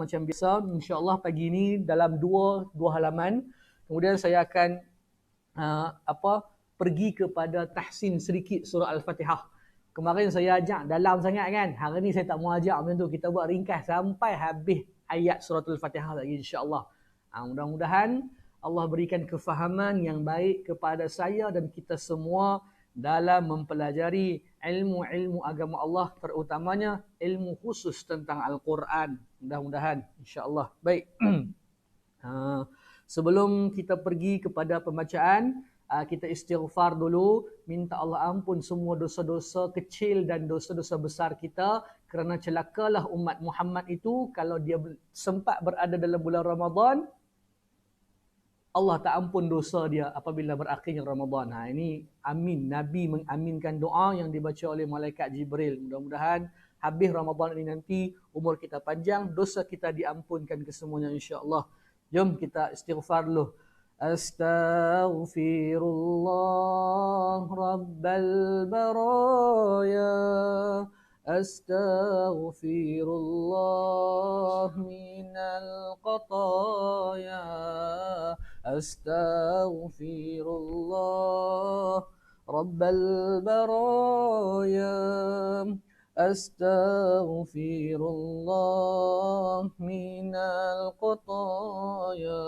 Macam biasa, insya-Allah pagi ni dalam dua halaman. Kemudian saya akan pergi kepada tahsin sedikit surah Al-Fatihah. Kemarin saya ajak dalam sangat kan. Hari ni saya tak mau ajak macam tu. Kita buat ringkas sampai habis ayat surah Al-Fatihah lagi insya-Allah. Mudah-mudahan Allah berikan kefahaman yang baik kepada saya dan kita semua dalam mempelajari ilmu-ilmu agama Allah, terutamanya ilmu khusus tentang Al-Quran. Mudah-mudahan insya-Allah. Baik. Sebelum kita pergi kepada pembacaan, kita istighfar dulu, minta Allah ampun semua dosa-dosa kecil dan dosa-dosa besar kita, kerana celakalah umat Muhammad itu kalau dia sempat berada dalam bulan Ramadan, Allah tak ampun dosa dia apabila berakhirnya Ramadan. Ini amin. Nabi mengaminkan doa yang dibaca oleh malaikat Jibril. Mudah-mudahan habis Ramadan ini nanti umur kita panjang, dosa kita diampunkan kesemuanya insya-Allah. Jom kita istighfar dulu. Astaghfirullah Rabbal baraya. Astaghfirullah minal qataya. Astaghfirullah Rabbal baraya. Astaghfirullah minal qataya.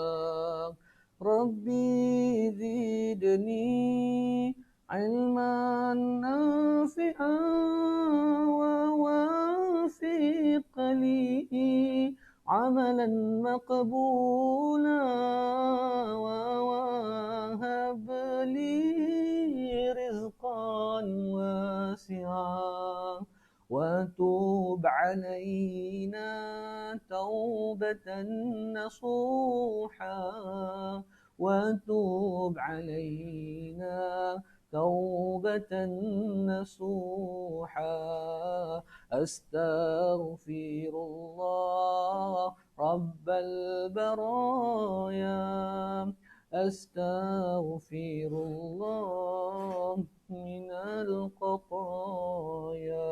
Rabbi zidni ilman nafi'an wa wafiq li amalan maqbula wa wahab li rizqan wasi'a wa tub alaina taubatan nasuha wa tub alaina taubatan nasuha. Astaghfirullah Rabbal baraya. Astaghfirullah minal qataya.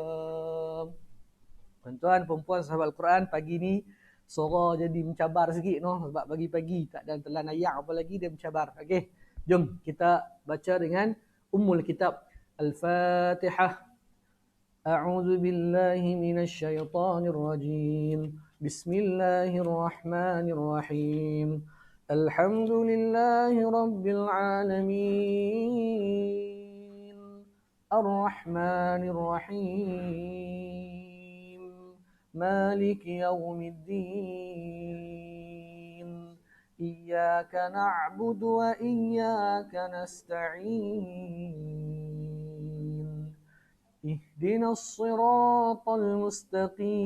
Tuan-tuan, perempuan sahabat Al-Quran, pagi ni suara jadi mencabar sikit sebab pagi-pagi tak ada telan ayat apa lagi, dia mencabar. Okey, jom kita baca dengan Ummul Kitab. Al-Fatihah. A'udzu billahi minasy syaithanir rajim. Bismillahirrahmanirrahim. Alhamdulillahi rabbil alamin. Ar-Rahmanir Rahim. مالك يوم الدين. إياك نعبد وإياك نستعين. اهدنا الصراط المستقيم.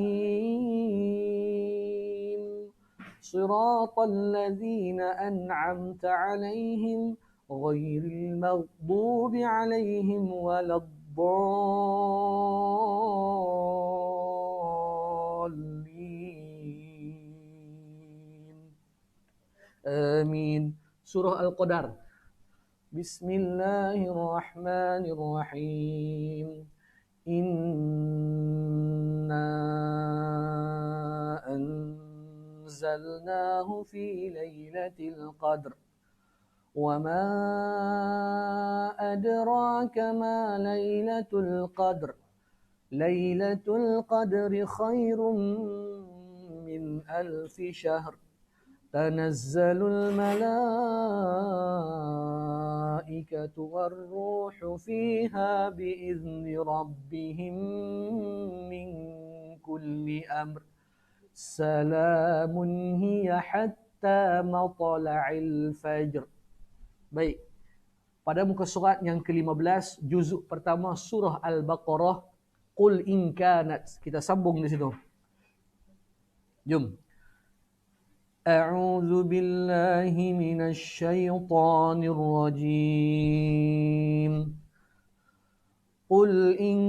صراط الذين أنعمت عليهم غير المغضوب عليهم ولا Amin. Surah Al-Qadar. Bismillahirrahmanirrahim. Inna anzalnahu fi lailatul qadr. Wa ma adraka ma lailatul qadr. Lailatul qadri khairum min alfi syahr. تنزل الملائكة والروح فيها بإذن ربهم من كل أمر سلام هي حتى مطلع الفجر. Baik, pada muka surat yang ke-15, juzuk pertama surah Al-Baqarah, Qul in kanat. Kita sambung di situ. Jom. أعوذ بالله من الشيطان الرجيم. قل إن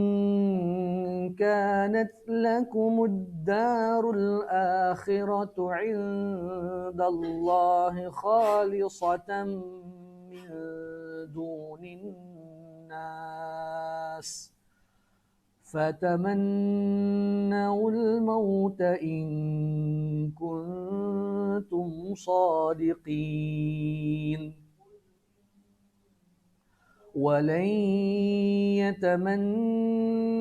كانت لكم الدار الآخرة عند الله خالصة من دون الناس فتمنوا الموت إن كنتم صادقين ولن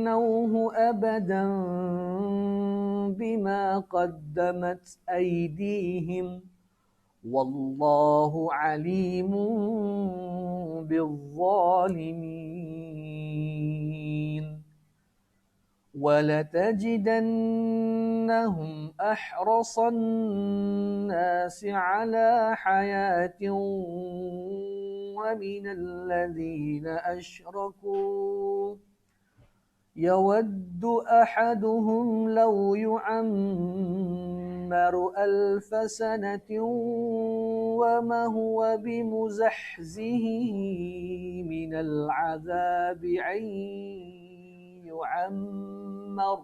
يتمنوه أبدا بما قدمت أيديهم والله عليم بالظالمين ولتجدنهم أحرص الناس على حياة ومن الذين أشركوا يود أحدهم لو يعمر 1000 سنة وما هو بمزحزحه من العذاب أن يعمر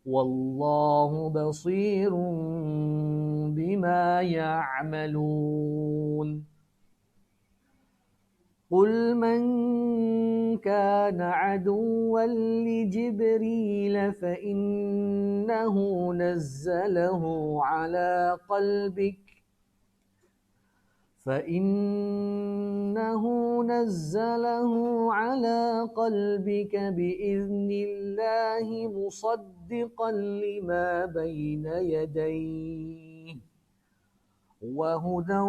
والله بصير بما يعملون قل من كان عدوا لجبريل فإنه نزله على قلبك بإذن الله مصدقا لما بين يديه وهدى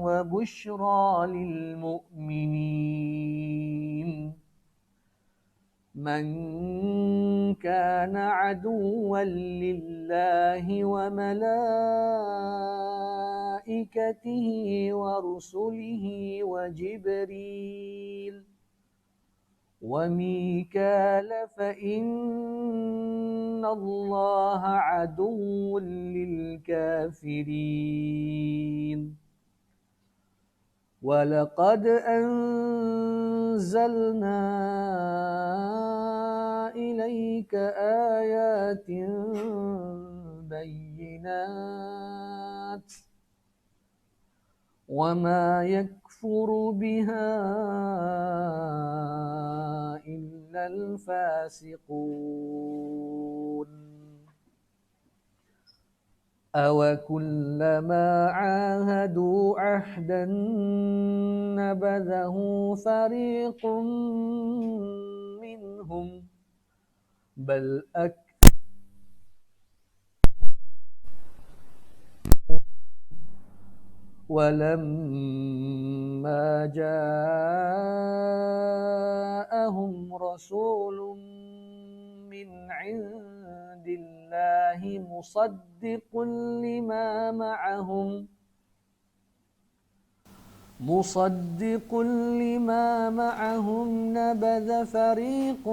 وبشرى للمؤمنين من كان عدوا لله وملائكته ورسله وجبريل وميكال فإن الله عدو للكافرين ولقد أنزلنا إليك آيات بينات وما يكفر بها إلا الفاسقون أوكلما عاهدوا عهدا نبذه فريق منهم بل ولما جاءهم رسول من عند الله مصدق لما معهم نبذ فريق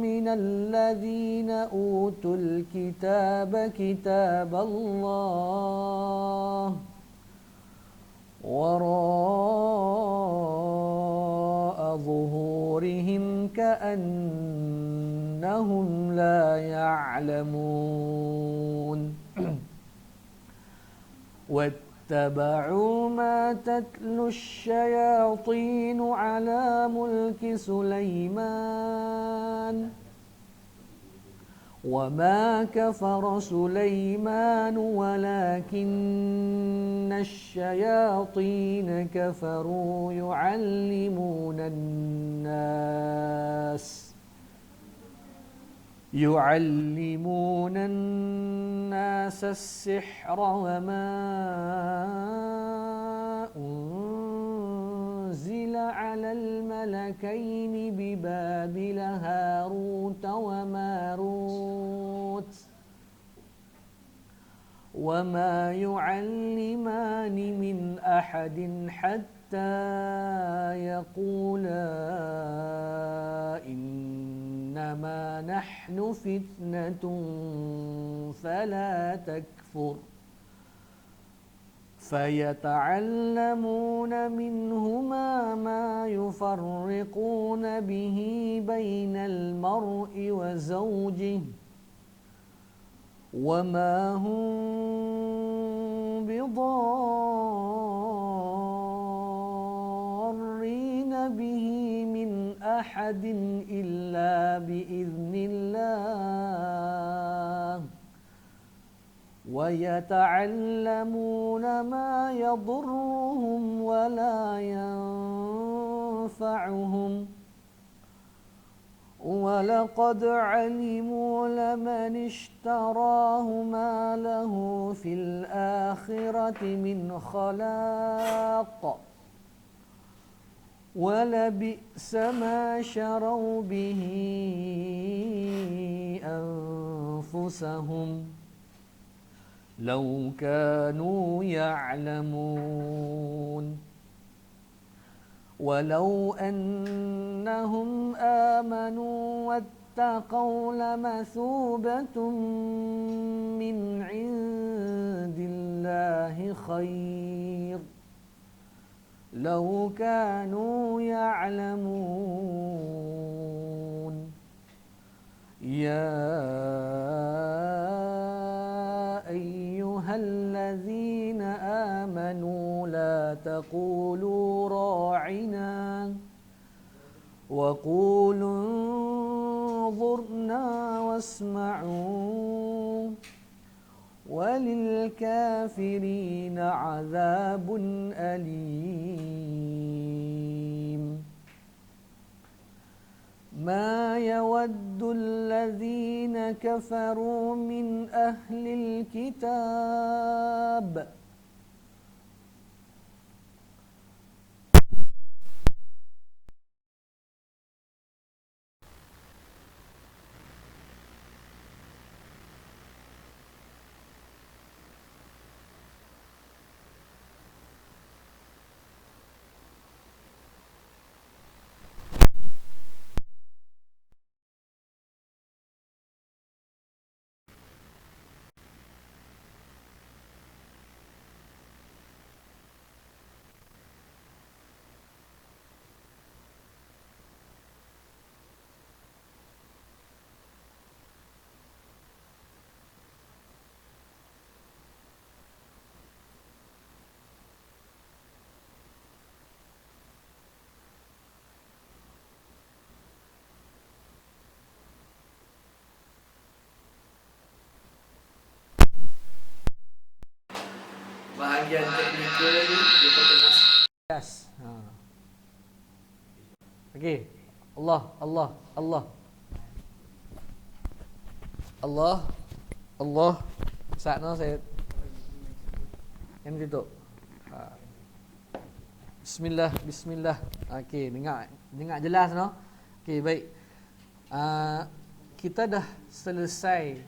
من الذين أوتوا الكتاب كتاب الله وراء ظهورهم كأنهم لا يعلمون واتبعوا ما تتلو الشياطين على ملك سليمان وما كفر سليمان ولكن الشياطين كفروا يعلمون الناس السحر وما أنزل على الملكين ببابل هاروت وماروت وما يعلمان من أحد حتى يقولا إنما نحن فتنة فلا تكفر فيتعلمون منهما ما يفرقون به بين المرء وزوجه وما هم بضارين به من أحد أحد إلا بإذن الله ويتعلمون ما يضرهم ولا ينفعهم ولقد علموا لمن اشتراه ما له في الآخرة من خلاق ولبئس ما شروا به أنفسهم لو كانوا يعلمون ولو أنهم آمنوا واتقوا لمثوبة من عند الله خير لو كانوا يعلمون يا أيها الذين آمنوا لا تقولوا راعنا وقولوا انظرنا واسمعوا وللكافرين عذاب أليم ما يود الذين كفروا من أهل الكتاب bahagian teknikal ni kita tengah yes. Okey. Allah Allah Allah Allah Allah saat no saya yang tutup. Bismillah bismillah. Okey, dengar jelas no. Okey, baik. Kita dah selesai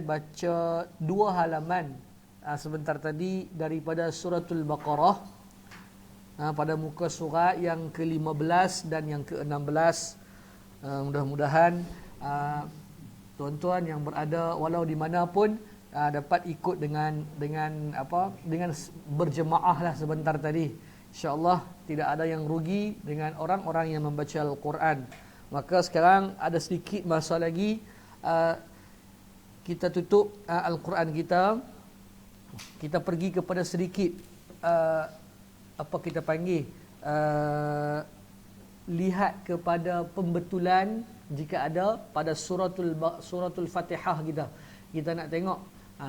baca 2 halaman sebentar tadi daripada suratul Baqarah pada muka surat yang ke-15 dan yang ke-16. Mudah-mudahan tuan-tuan yang berada walau di mana pun dapat ikut dengan berjemaah lah sebentar tadi. InsyaAllah tidak ada yang rugi dengan orang-orang yang membaca Al-Quran. Maka sekarang ada sedikit masa lagi kita tutup Al-Quran kita. Kita pergi kepada sedikit lihat kepada pembetulan jika ada pada suratul Fatihah kita. Kita nak tengok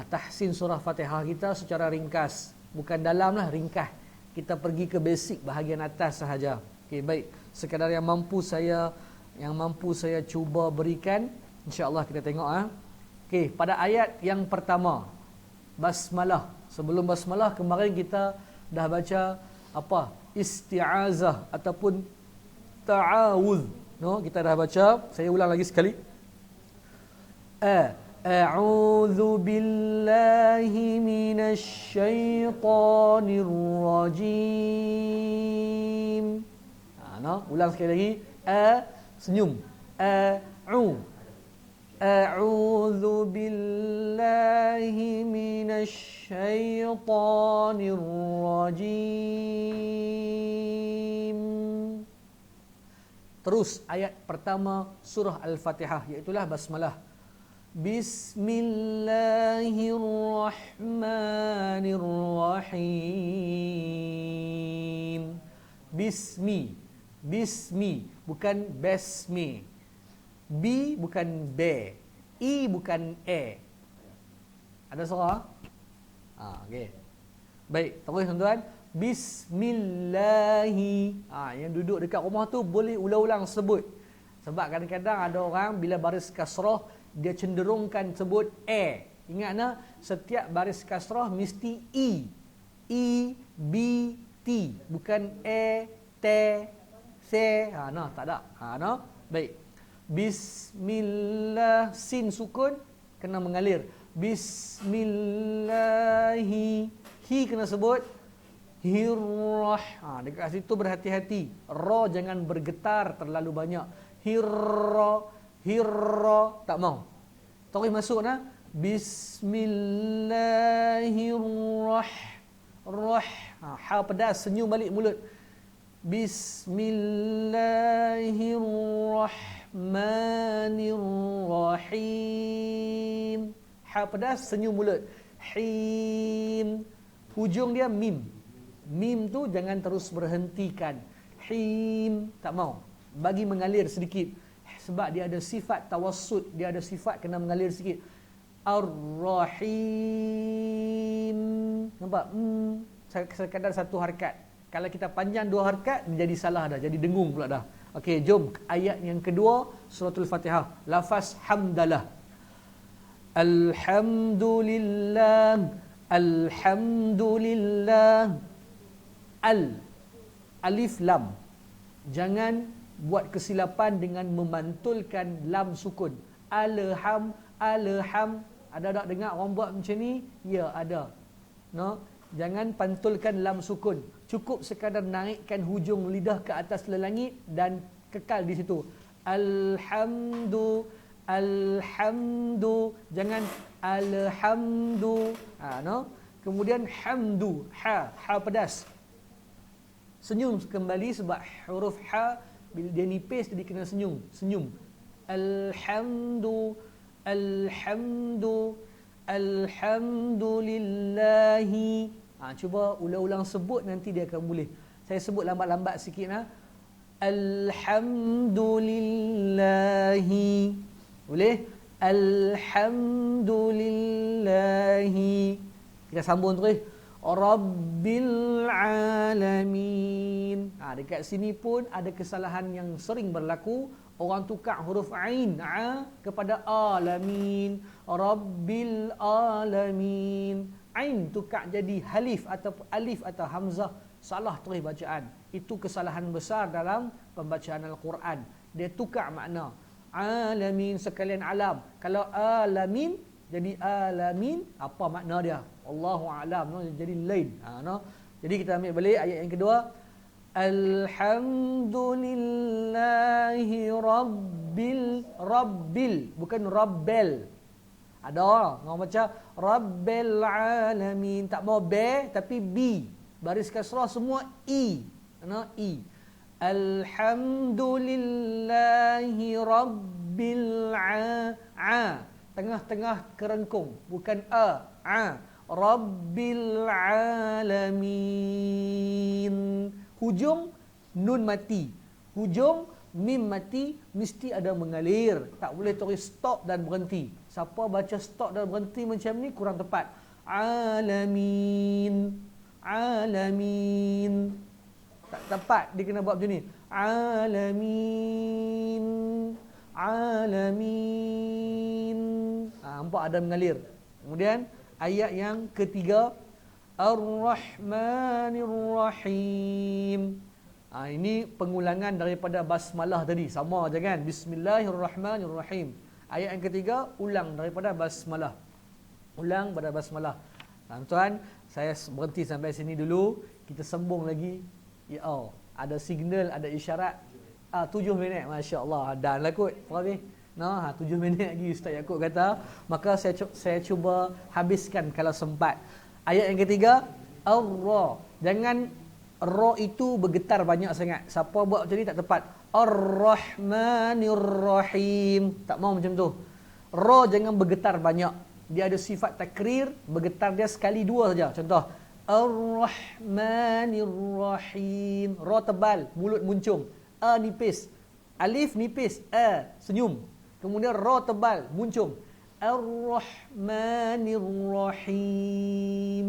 tahsin surah Fatihah kita secara ringkas, bukan dalam lah, ringkas. Kita pergi ke basic bahagian atas sahaja. Okey, baik. Sekadar yang mampu saya cuba berikan, insya-Allah kita tengok Okey, pada ayat yang pertama basmalah. Sebelum basmalah kemarin kita dah baca isti'azah ataupun ta'awudz. No, kita dah baca. Saya ulang lagi sekali. A'udzu billahi minasy syaithanir rajim. Ulang sekali lagi. Senyum. A'udzu billahi minasy syaithanir rajim. Terus ayat pertama surah Al-Fatihah, iaitulah basmalah. Bismillahirrahmanirrahim. Bismi. bukan besmi. B bukan be. E bukan e. Ada suara? Okey. Baik, terus tuan-tuan. Bismillahi. Yang duduk dekat rumah tu boleh ulang-ulang sebut. Sebab kadang-kadang ada orang bila baris kasrah dia cenderungkan sebut e. Ingat nak, setiap baris kasrah mesti e. E, B, T. Bukan e, T, C. Tak ada. Baik. Bismillah. Sin sukun kena mengalir. Bismillahi. Hi kena sebut hirrah. Dekat situ berhati-hati. Ra jangan bergetar terlalu banyak. Hirra. Tak mau. Terus masuk nah. Bismillahirrahmanirrahim. Ha pedas, senyum balik mulut. Bismillahirrahmanirrahim. Ha pedas, senyum mulut. Him. Hujung dia mim. Mim tu jangan terus berhentikan. Him. Tak mau. Bagi mengalir sedikit. Sebab dia ada sifat tawassut. Dia ada sifat kena mengalir sikit. Ar-Rahim. Nampak? Sekadar satu harakat. Kalau kita panjang dua harakat, menjadi salah dah. Jadi dengung pula dah. Okey, jom ayat yang kedua suratul Fatihah. Lafaz hamdalah. Alhamdulillah. Alhamdulillah. Alif lam. Jangan buat kesilapan dengan memantulkan lam sukun. Alham. Ada tak dengar orang buat macam ni? Ya, ada. Jangan pantulkan lam sukun. Cukup sekadar naikkan hujung lidah ke atas langit dan kekal di situ. Alhamdu. Jangan alhamdu. Kemudian hamdu. Ha pedas. Senyum kembali sebab huruf ha bila dia nipis jadi kena senyum. Alhamdulillahi. Cuba ulang-ulang sebut, nanti dia akan boleh. Saya sebut lambat-lambat sikit nah. Alhamdulillahi. Boleh? Alhamdulillahi. Kita sambung terus. Rabbil alamin. Dekat sini pun ada kesalahan yang sering berlaku. Orang tukar huruf ain kepada alamin. Rabbil alamin. Ain tukar jadi alif atau hamzah. Salah terus bacaan. Itu kesalahan besar dalam pembacaan Al-Quran. Dia tukar makna. Alamin sekalian alam. Kalau alamin jadi alamin, apa makna dia? Allahu a'lam. Jadi lain. Jadi kita ambil balik ayat yang kedua. Alhamdulillahi rabbil, bukan rabbel. Ada orang baca rabbil alamin, tak mau be tapi b. Baris kasrah semua i. I. Alhamdulillahi rabbil tengah-tengah kerengkung, bukan rabbil alamin. Hujung nun mati, hujung mim mati, mesti ada mengalir. Tak boleh terus stop dan berhenti. Siapa baca stop dan berhenti macam ni kurang tepat. Alamin. Tak tepat, dia kena buat macam ni. Alamin. Nampak ada mengalir. Kemudian ayat yang ketiga, Ar-Rahmanir-Rahim. Ini pengulangan daripada basmalah tadi. Sama je kan? Bismillahirrahmanirrahim. Ayat yang ketiga, ulang daripada basmalah. Ulang pada basmalah. Tuan-tuan, saya berhenti sampai sini dulu. Kita sambung lagi. Ya Allah, ada signal, ada isyarat. 7 minit, Masya Allah. Dan lah kot, Rabi. 7 minit lagi Ustaz Yaakob kata. Maka saya cuba habiskan kalau sempat. Ayat yang ketiga, Ar-Ra. Jangan Ra itu bergetar banyak sangat. Siapa buat macam ni tak tepat. Ar-Rahmanir-Rahim. Tak mau macam tu. Ra jangan bergetar banyak. Dia ada sifat takrir, bergetar dia sekali dua saja. Contoh, Ar-Rahmanir-Rahim. Ra tebal, mulut muncung. A nipis. Alif nipis, senyum. Kemudian ra tebal, muncung. Ar-Rahmanir-Rahim.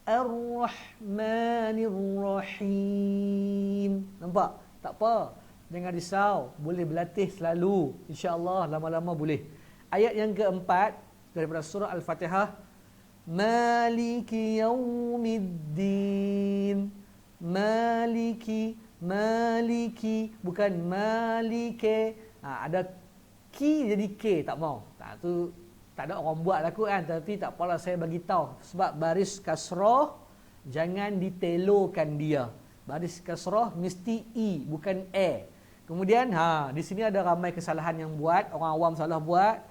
Ar-Rahmanir-Rahim. Nampak? Tak apa. Jangan risau. Boleh berlatih selalu. InsyaAllah lama-lama boleh. Ayat yang keempat daripada surah Al-Fatihah. Maliki yaumiddin. Maliki. Maliki. Bukan malike. Ada ki jadi k. Tak mau. Tu tak ada orang buat aku kan. Tapi tak apalah saya bagi tahu. Sebab baris kasrah jangan ditelokan dia. Baris kasrah mesti i bukan a. Kemudian di sini ada ramai kesalahan yang buat, orang awam salah buat.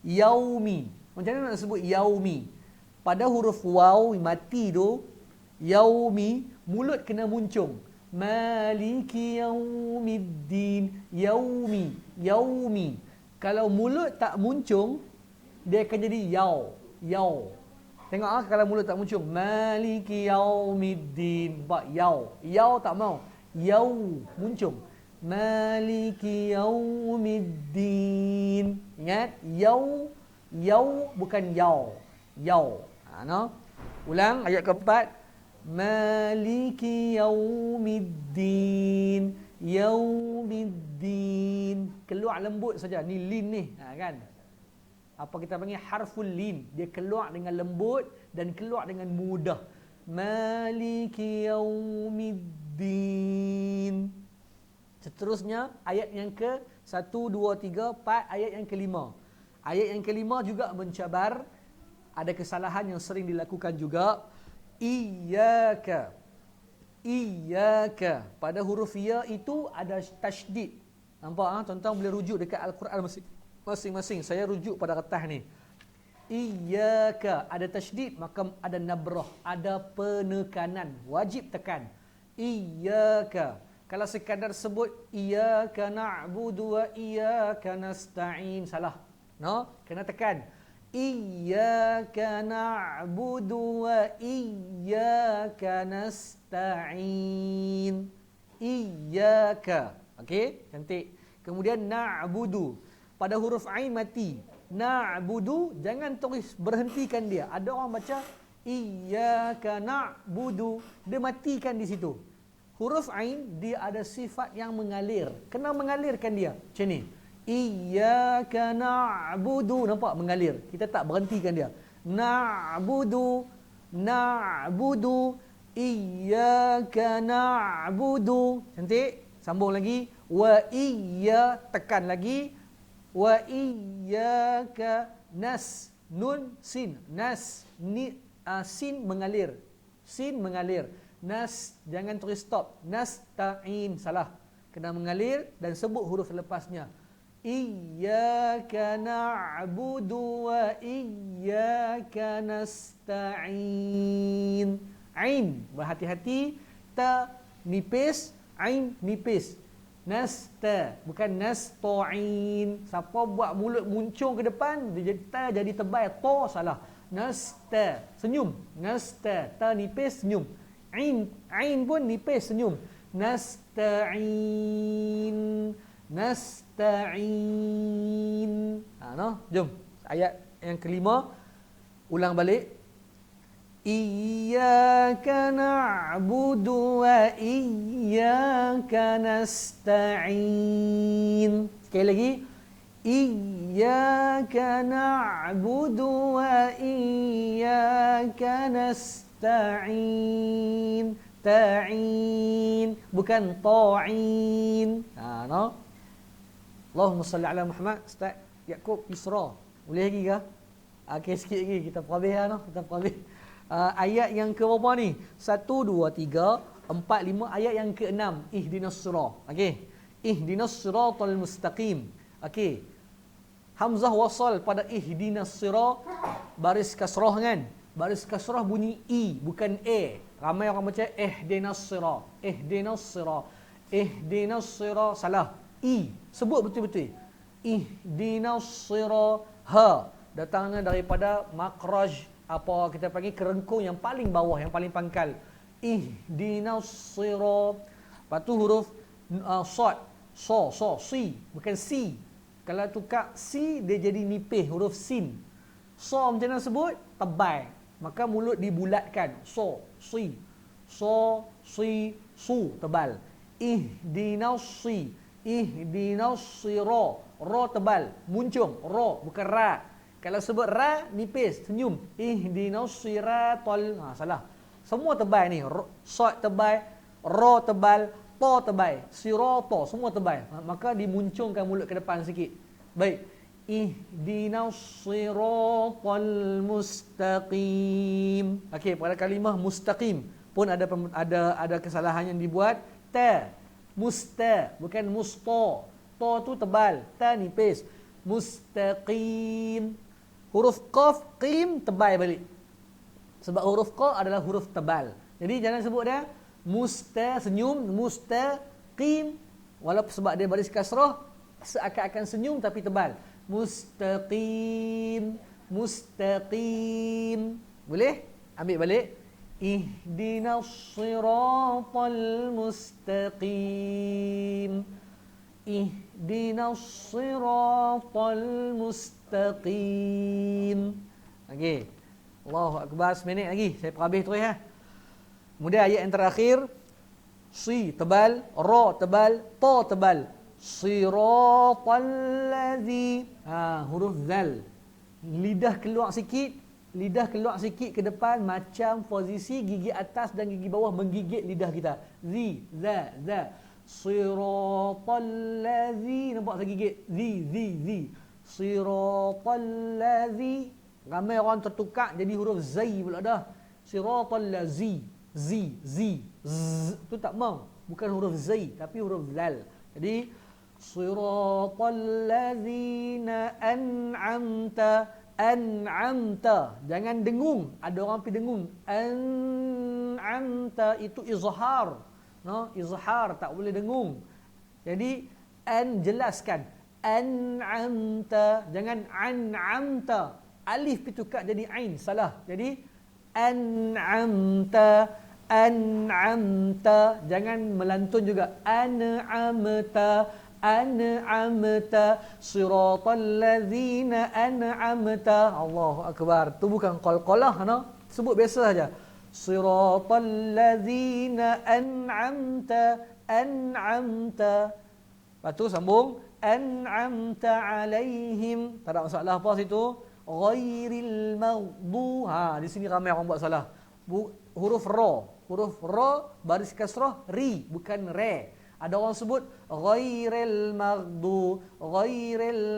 Yaumi. Macam mana nak sebut yaumi? Pada huruf waw mati tu, yaumi mulut kena muncung. Maliki yaumiddin. Yaumi, yaumi. Kalau mulut tak muncung, dia akan jadi yaw. Yaw. Tengok kalau mulut tak muncung. Maliki yaumiddin. Buat yaw. Yaw tak mau. Yaw muncung. Maliki yaumiddin. Ingat? Yaw. Yaw bukan yaw. Yaw. No? Ulang ayat keempat. Maliki yaumiddin. Yaumiddin. Keluar lembut saja. Ni lin ni. Kan? Apa kita panggil harful lin. Dia keluar dengan lembut dan keluar dengan mudah. Maliki yaumiddin. Seterusnya ayat yang ke 1, 2, 3, 4, ayat yang kelima. Ayat yang kelima juga mencabar. Ada kesalahan yang sering dilakukan juga. Iyyaka. Iyyaka. Pada huruf ya itu ada tasydid. Nampak tuan-tuan boleh rujuk dekat Al-Quran masing-masing. Saya rujuk pada kertas ni. Iyyaka ada tasydid, maka ada nabrah, ada penekanan, wajib tekan. Iyyaka. Kalau sekadar sebut iyyaka na'budu wa iyyaka nasta'in, salah. No, kena tekan. Iyyaka na'budu wa iyyaka nasta'in. Iyyaka. Okey, cantik. Kemudian na'budu. Pada huruf ain mati. Na'budu, jangan tulis berhentikan dia. Ada orang baca iyyaka na'budu, dia matikan di situ. Huruf ain dia ada sifat yang mengalir. Kena mengalirkan dia. Macam ni. Iyyaka na'budu, nampak mengalir. Kita tak berhentikan dia. Na'budu, na'budu, iyyaka na'budu. Cantik. Sambung lagi. Wa iyya, tekan lagi. Wa iyyaka nas, nun sin, nas ni, sin mengalir. Sin mengalir. Nas jangan tulis stop. Nasta'in, salah. Kena mengalir dan sebut huruf lepasnya. Iyyaka na'budu wa iyyaka nasta'in. Ain, berhati-hati. Ta nipis, ain nipis. Nasta, bukan nasta'in. Siapa buat mulut muncung ke depan, dia ta jadi tebal, to salah. Nasta, senyum. Nasta, ta nipis, senyum. Ain, ain pun nipis, senyum. Nasta'in. Nasta'in. No? Jom. Ayat yang kelima. Ulang balik. Iyyaka na'budu wa iyyaka nasta'in. Sekali lagi. Iyyaka na'budu wa iyyaka nasta'in. Ta'in. Bukan ta'in. No? Allahumma salli ala Muhammad. Ustaz Yaakob Yusra. Boleh lagi ke? Okey, sikit lagi. Kita perhabis no? Kita perhabis. Ayat yang ke berapa ni? 1, 2, 3, 4, 5. Ayat yang ke-6. Ihdinas sirah. Okey. Ihdinas siratal mustaqim. Okey. Hamzah wasal pada ihdinas sirah. Baris kasrah kan? Baris kasrah bunyi i, bukan a. Ramai orang baca ihdinas sirah. Ihdinas sirah. Ihdinas sirah. Salah. I. Sebut betul-betul. Ihdinas sirah. Ha. Datangnya daripada makraj, apa kita panggil kerengkung yang paling bawah, yang paling pangkal. Ihdinas sirah. Lepas tu huruf sad. Si, bukan si. Kalau tukar si, dia jadi nipis, huruf sin. Macam mana sebut? Tebal. Maka mulut dibulatkan. Si. Si, su, tebal. Ihdinas si. Ihdinas sira. Ra tebal, muncung. Ra, bukan ra. Kalau sebut ra, nipis, senyum. Ihdinas siratal. Salah. Semua tebal ni. Sad tebal, ra tebal, ta tebal, sirata, semua tebal. Maka dimuncungkan mulut ke depan sikit. Baik. Ihdinas siratal mustaqim. Okey, pada kalimah mustaqim pun ada kesalahan yang dibuat. Ta, musta, bukan musta. Ta tu tebal, ta nipis. Mustaqim. Huruf qaf, qim tebal balik. Sebab huruf qa adalah huruf tebal. Jadi jangan sebut dia musta, senyum, mustaqim. Walaupun sebab dia baris kasrah, seakan-akan senyum tapi tebal. Mustaqim. Mustaqim. Boleh? Ambil balik. Ihdinas siratal mustaqim. Ihdinas siratal mustaqim. Okey. Allahu Akbar, seminit lagi. Saya perhabis terus ya. Kemudian ayat yang terakhir. Si tebal, ra tebal, ta tebal. Siratal ladzi. Huruf zal. Lidah keluar sikit ke depan macam posisi gigi atas dan gigi bawah menggigit lidah kita. Za. Siratal ladzi, nampak saya gigit. Zi. Siratal ladzi. Ramai orang tertukar jadi huruf zai pula dah. Siratal ladzi. Z. Tu tak mau. Bukan huruf zai tapi huruf zal. Jadi siratal ladzina an'amta. Jangan dengung. Ada orang pergi dengung. An'amta itu izhar. No, izhar tak boleh dengung. Jadi jelaskan. An'amta, jangan an'amta. Alif pitukak jadi ain, salah. Jadi an'amta. Jangan melantun juga. An'amta siratal ladzina an'amta. Allahu akbar. Tu bukan qalqalah, no? Sebut biasa saja. Siratal ladzina an'amta. Lepas tu sambung an'amta alaihim. Tak ada masalah apa situ. Ghairil maghdu. Di sini ramai orang buat salah. Huruf ra baris kasrah ri, bukan re. Ada orang sebut ghairil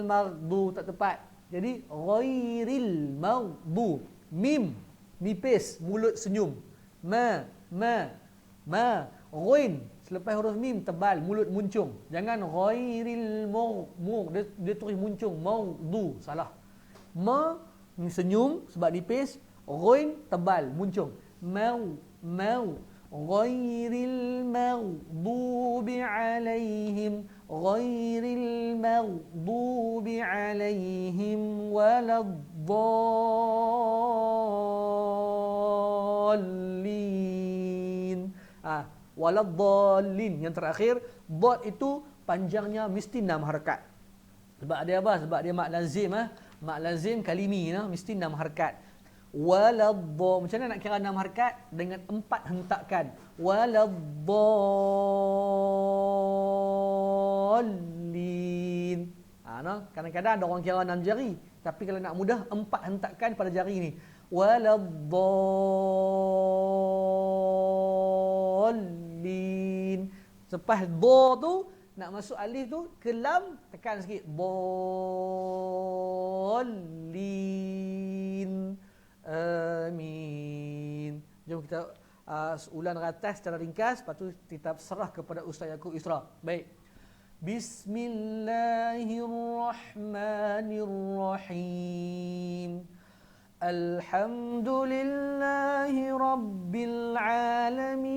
maghdu, tak tepat. Jadi ghairil maghdu, mim nipis, mulut senyum. Ma, ghain selepas huruf mim tebal, mulut muncung. Jangan ghairil maghdu, dia terus muncung, maghdu, salah. Ma senyum sebab nipis, ghain tebal, muncung. Mau ghairil maghdubi alaihim waladdallin. Waladdallin yang terakhir, dad itu panjangnya mesti 6 harakat. Sebab ada apa? Sebab dia mak lazim, mak lazim kalimi, mesti 6 harakat. Macam mana nak kira 6 harakat? Dengan 4 hentakan. Waladdallin. Kadang-kadang ada orang kira 6 jari, tapi kalau nak mudah 4 hentakan pada jari ni. Waladdallin. Lepas do tu nak masuk alif tu ke lam, tekan sikit. Dallin. Amin. Jom kita ulang ratas secara ringkas, lepas tu kita serah kepada Ustaz Yaakob Isra. Baik. Bismillahirrahmanirrahim. Alhamdulillahi rabbil alamin.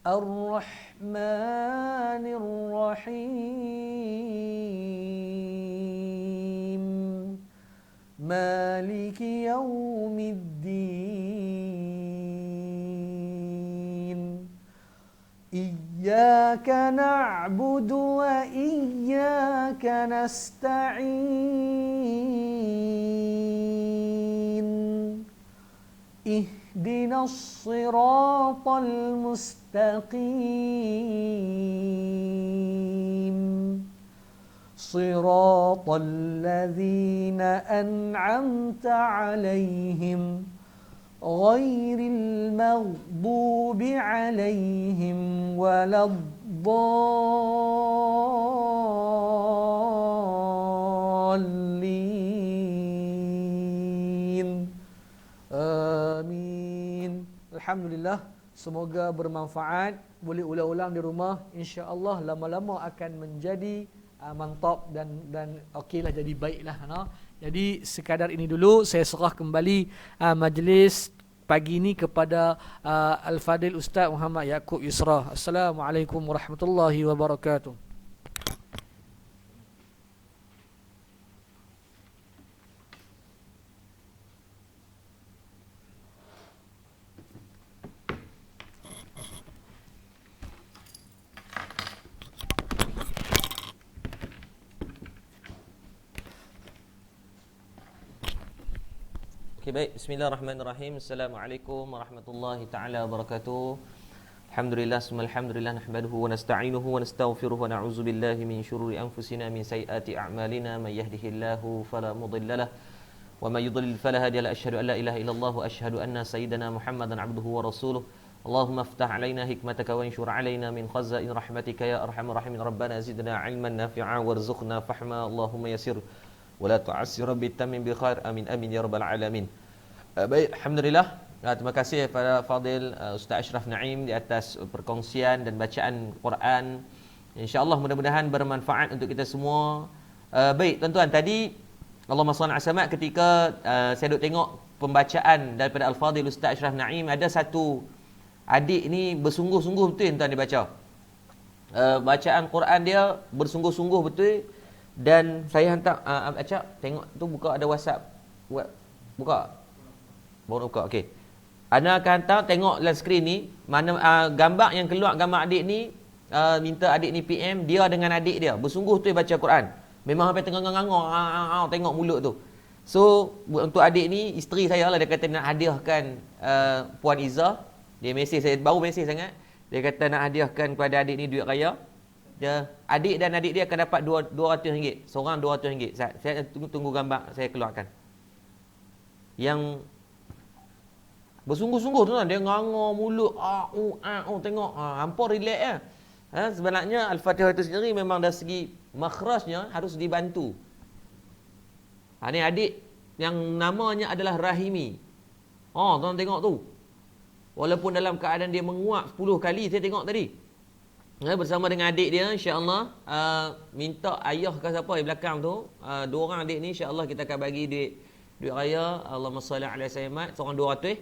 Ar-Rahmanir-Rahim. Maliki yaumiddin. Iyyaka na'budu wa iyyaka nasta'in. Ihdinas siratal mustaqim. Siratal ladzina an'amta 'alaihim ghairil maghdubi 'alaihim waladdallin. Amin. Alhamdulillah, semoga bermanfaat. Boleh ulang-ulang di rumah, insya-Allah lama-lama akan menjadi mantap dan okeylah, jadi baiklah, no? Jadi sekadar ini dulu, saya serah kembali majlis pagi ini kepada Al-Fadil Ustaz Muhammad Yaakob Yusra. Assalamualaikum warahmatullahi wabarakatuh. Okay, baik. Bismillahirrahmanirrahim. Assalamualaikum warahmatullahi taala wabarakatuh. Alhamdulillah, alhamdulillah, nahmaduhu wa nasta'inuhu wa nastaghfiruhu wa na'udzu billahi min syururi anfusina min sayyiati a'malina, may yahdihillahu fala mudilla lahu wa may yudlil fala hadiya lahu. Asyhadu an la ilaha illallah wa asyhadu anna sayyidana Muhammadan 'abduhu wa rasuluh. Allahumma iftah 'alaina hikmataka wa anshur 'alaina min khaza'in rahmatika ya arhamar rahimin. Rabbana zidna 'ilman nafi'a warzuqna fahma. Allahumma yassir wala tu'assir bitammin bi khair. Amin amin ya rabbal alamin. Baik, alhamdulillah. Terima kasih kepada Fadil Ustaz Ashraf Naim di atas perkongsian dan bacaan Quran. Insya-Allah mudah-mudahan bermanfaat untuk kita semua. Baik, tuan-tuan, tadi Allahumma shalli ala Muhammad, ketika saya duk tengok pembacaan daripada Al-Fadil Ustaz Ashraf Naim, ada satu adik ni bersungguh-sungguh betul tuan dia baca. Bacaan Quran dia bersungguh-sungguh betul. Dan saya hantar Acap tengok tu, buka ada WhatsApp. Buka. Baru buka. Okey. Ana akan hantar tengok dalam skrin ni mana gambar yang keluar, gambar adik ni, minta adik ni PM dia dengan adik dia bersungguh tu baca Quran. Memang sampai tengah-tengah tengok mulut tu. So untuk adik ni, isteri saya lah, dia kata nak hadiahkan Puan Izzah. Dia mesej saya, baru mesej sangat. Dia kata nak hadiahkan kepada adik ni duit raya. Dia, adik dan adik dia akan dapat RM200. Seorang RM200. Saya tunggu gambar saya keluarkan. Yang bersungguh-sungguh tu kan, dia nganga mulut, tengok, hampa relax ya. Sebenarnya Al-Fatihah itu sendiri memang dari segi makhrajnya harus dibantu. Ni adik yang namanya adalah Rahimi. Tuan tengok tu. Walaupun dalam keadaan dia menguap 10 kali, saya tengok tadi. Bersama dengan adik dia, insya-Allah minta ayah ke siapa di belakang tu, dua orang adik ni insya-Allah kita akan bagi duit raya. Allahumma shalli ala Muhammad, seorang 200.